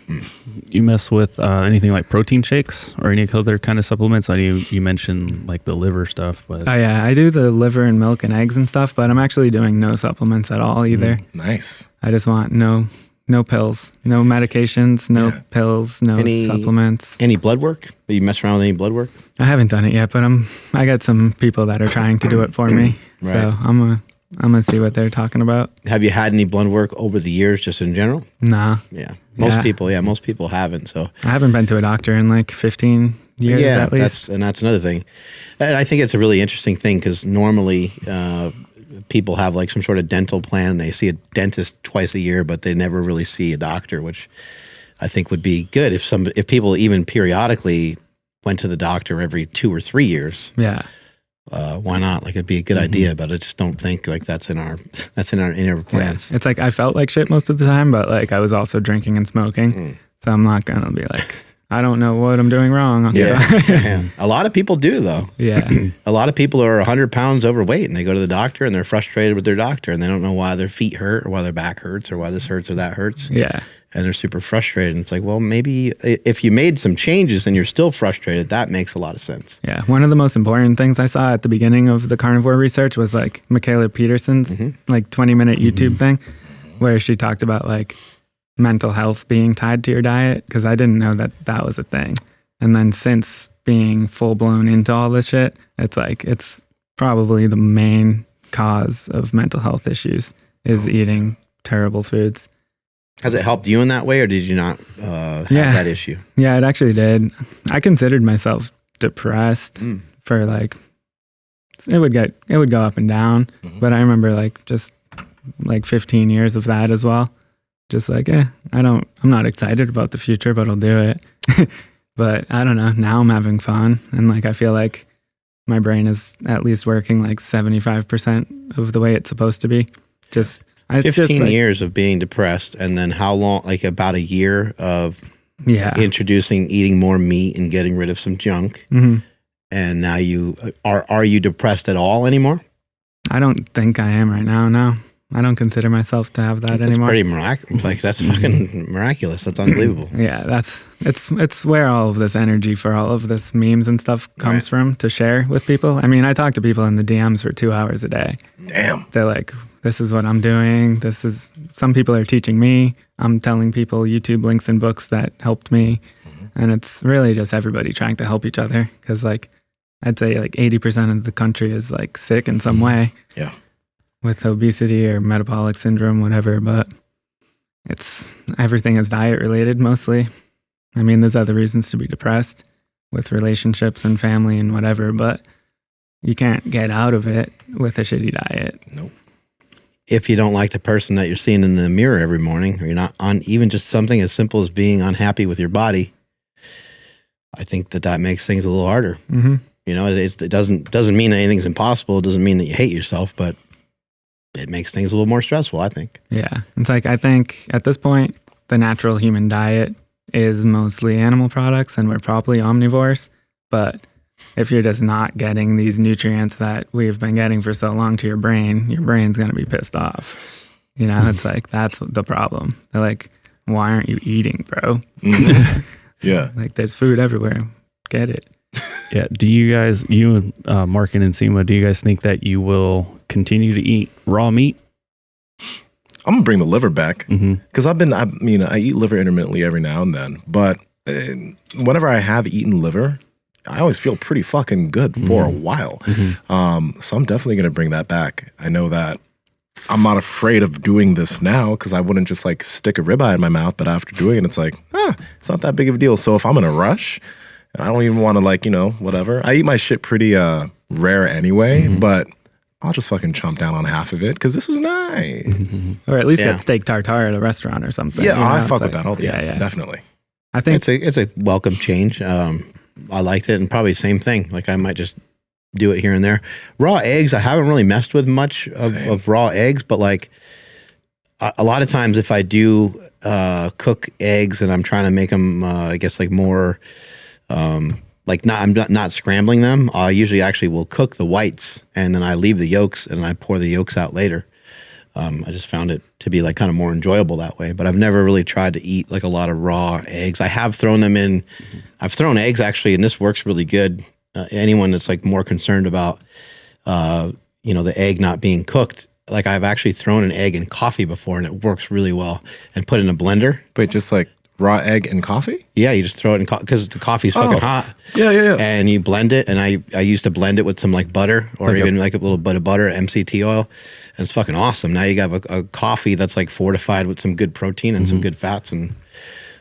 You mess with anything like protein shakes or any other kind of supplements? I know you mentioned like the liver stuff, but Oh yeah, I do the liver and milk and eggs and stuff, but I'm actually doing no supplements at all either. Nice. I just want no pills, no medications, no Yeah. pills, no Any- supplements. Any blood work? Do you mess around with any blood work? I haven't done it yet, but I got some people that are trying to do it for me. Right. So I'm gonna see what they're talking about. Have you had any blood work over the years, just in general? Nah, Yeah. Yeah. Most people haven't. So I haven't been to a doctor in like 15 years at least. that's another thing. And I think it's a really interesting thing because normally people have like some sort of dental plan. They see a dentist twice a year, but they never really see a doctor, which I think would be good if people even periodically went to the doctor every 2 or 3 years. Yeah. Why not? Like it'd be a good idea, but I just don't think like that's in our plans. It's like I felt like shit most of the time, but like I was also drinking and smoking. Mm. So I'm not gonna be like, I don't know what I'm doing wrong. Yeah. A lot of people do though. Yeah. A lot of people are 100 pounds overweight and they go to the doctor and they're frustrated with their doctor and they don't know why their feet hurt or why their back hurts or why this hurts or that hurts. Yeah. And they're super frustrated. And it's like, well, maybe if you made some changes and you're still frustrated, that makes a lot of sense. Yeah. One of the most important things I saw at the beginning of the carnivore research was like Michaela Peterson's like 20-minute YouTube thing where she talked about like mental health being tied to your diet, because I didn't know that that was a thing. And then since being full blown into all this shit, it's like it's probably the main cause of mental health issues is eating terrible foods. Has it helped you in that way, or did you not have Yeah. that issue? Yeah, it actually did. I considered myself depressed for like it would go up and down, but I remember like just like 15 years of that as well. Just like, I'm not excited about the future, but I'll do it. But I don't know. Now I'm having fun, and like I feel like my brain is at least working like 75% of the way it's supposed to be. Just 15 years of being depressed, and then how long? Like about a year of introducing eating more meat and getting rid of some junk. Mhm. And now you are you depressed at all anymore? I don't think I am right now. No, I don't consider myself to have that That's anymore. pretty miraculous. Like that's fucking miraculous. That's unbelievable. Yeah, it's where all of this energy for all of this memes and stuff comes from to share with people. I mean, I talk to people in the DMs for 2 hours a day. Damn. They're like, this is what I'm doing. Some people are teaching me. I'm telling people YouTube links and books that helped me. And it's really just everybody trying to help each other. Cause like, I'd say like 80% of the country is like sick in some way. Yeah. With obesity or metabolic syndrome, whatever, but everything is diet related mostly. I mean, there's other reasons to be depressed with relationships and family and whatever, but you can't get out of it with a shitty diet. Nope. If you don't like the person that you're seeing in the mirror every morning, or you're not on even just something as simple as being unhappy with your body, I think that makes things a little harder. Mm-hmm. You know, it doesn't mean anything's impossible. It doesn't mean that you hate yourself, but it makes things a little more stressful, I think. Yeah. It's like, I think at this point, the natural human diet is mostly animal products and we're probably omnivores. But if you're just not getting these nutrients that we've been getting for so long to your brain's going to be pissed off. You know, it's like, that's the problem. They're like, why aren't you eating, bro? Yeah. Like, there's food everywhere. Get it. Yeah. Do you guys, you and Mark and Nsima, do you guys think that you will continue to eat raw meat? I'm gonna bring the liver back Mm-hmm. because I eat liver intermittently every now and then, but whenever I have eaten liver, I always feel pretty fucking good for a while. So I'm definitely gonna bring that back. I know that I'm not afraid of doing this now because I wouldn't just like stick a ribeye in my mouth, but after doing it, it's like, it's not that big of a deal. So if I'm in a rush, I don't even want to whatever. I eat my shit pretty rare anyway, but I'll just fucking chomp down on half of it because this was nice. Or at least Yeah. get steak tartare at a restaurant or something. Yeah, you know? I It's fuck like- with that all the time. Yeah. Definitely. I think It's a welcome change. I liked it, and probably same thing. Like I might just do it here and there. Raw eggs, I haven't really messed with much of raw eggs, but like a lot of times if I do cook eggs and I'm trying to make them, I guess like more, I'm not scrambling them. I usually actually will cook the whites and then I leave the yolks and I pour the yolks out later. I just found it to be like kind of more enjoyable that way, but I've never really tried to eat like a lot of raw eggs. I have thrown them in. I've thrown eggs actually, and this works really good. Anyone that's like more concerned about, the egg not being cooked, like I've actually thrown an egg in coffee before and it works really well, and put it in a blender. Wait, just like raw egg and coffee? Yeah, you just throw it in because the coffee's fucking hot. Yeah. And you blend it, and I used to blend it with some like butter or Like even like a little bit of butter, MCT oil, and it's fucking awesome. Now you got a coffee that's like fortified with some good protein and some good fats, and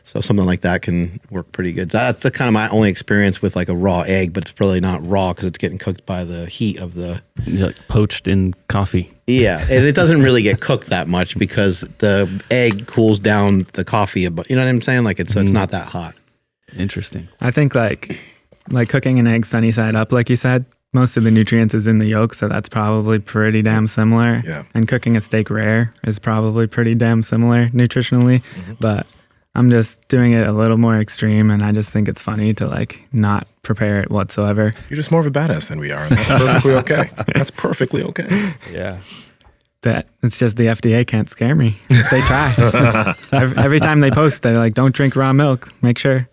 so something like that can work pretty good. So that's the kind of my only experience with like a raw egg, but it's really not raw because it's getting cooked by the heat of the. Like poached in coffee. Yeah, and it doesn't really get cooked that much because the egg cools down the coffee. But you know what I'm saying? Like so it's not that hot. Interesting. I think like cooking an egg sunny side up, like you said, most of the nutrients is in the yolk, so that's probably pretty damn similar. Yeah. And cooking a steak rare is probably pretty damn similar nutritionally, but I'm just doing it a little more extreme, and I just think it's funny to like not prepare it whatsoever. You're just more of a badass than we are. And that's perfectly okay. That's perfectly okay. Yeah. That it's just the FDA can't scare me. They try. Every time they post, they're like, "Don't drink raw milk. Make sure."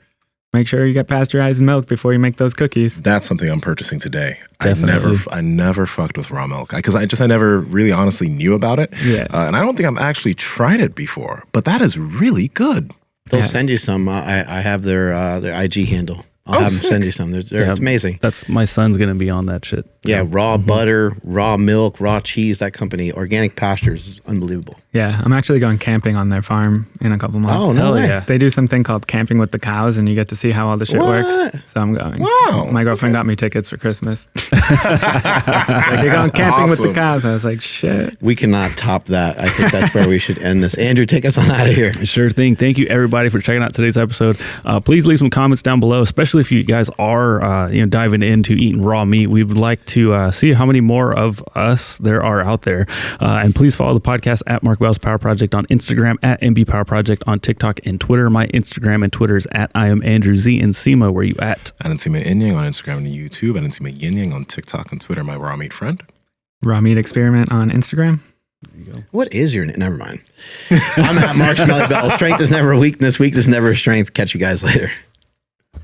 make sure you get pasteurized milk before you make those cookies. That's something I'm purchasing today. Definitely. I never fucked with raw milk because I never really honestly knew about it. Yeah. And I don't think I've actually tried it before, but that is really good. They'll send you some. I have their IG handle. I'll have them sick. send you some. It's amazing. That's my son's gonna be on that shit. Yeah, raw butter, raw milk, raw cheese. That company, Organic Pastures, is unbelievable. Yeah, I'm actually going camping on their farm in a couple months. Oh, no Hell way. yeah. They do something called camping with the cows, and you get to see how all the shit What? works. So I'm going. Wow. My girlfriend got me tickets for Christmas. Like, you're going camping with the awesome. cows. I was like, shit. We cannot top that. I think that's where we should end this. Andrew, take us on out of here. Sure thing. Thank you everybody for checking out today's episode. Please leave some comments down below, especially if you guys are diving into eating raw meat. We would like to see how many more of us there are out there. And please follow the podcast at Mark Bell's Power Project on Instagram, at MB Power Project on TikTok and Twitter. My Instagram and Twitter is at I am Andrew Z. And Sima, where you at? Anantima Inyang on Instagram and YouTube. Anantima Yinyang on TikTok and Twitter. My raw meat friend. Raw meat experiment on Instagram. What is your name? Never mind. I'm at Mark Smelly Bell. Strength is never a weakness. Weakness is never a strength. Catch you guys later.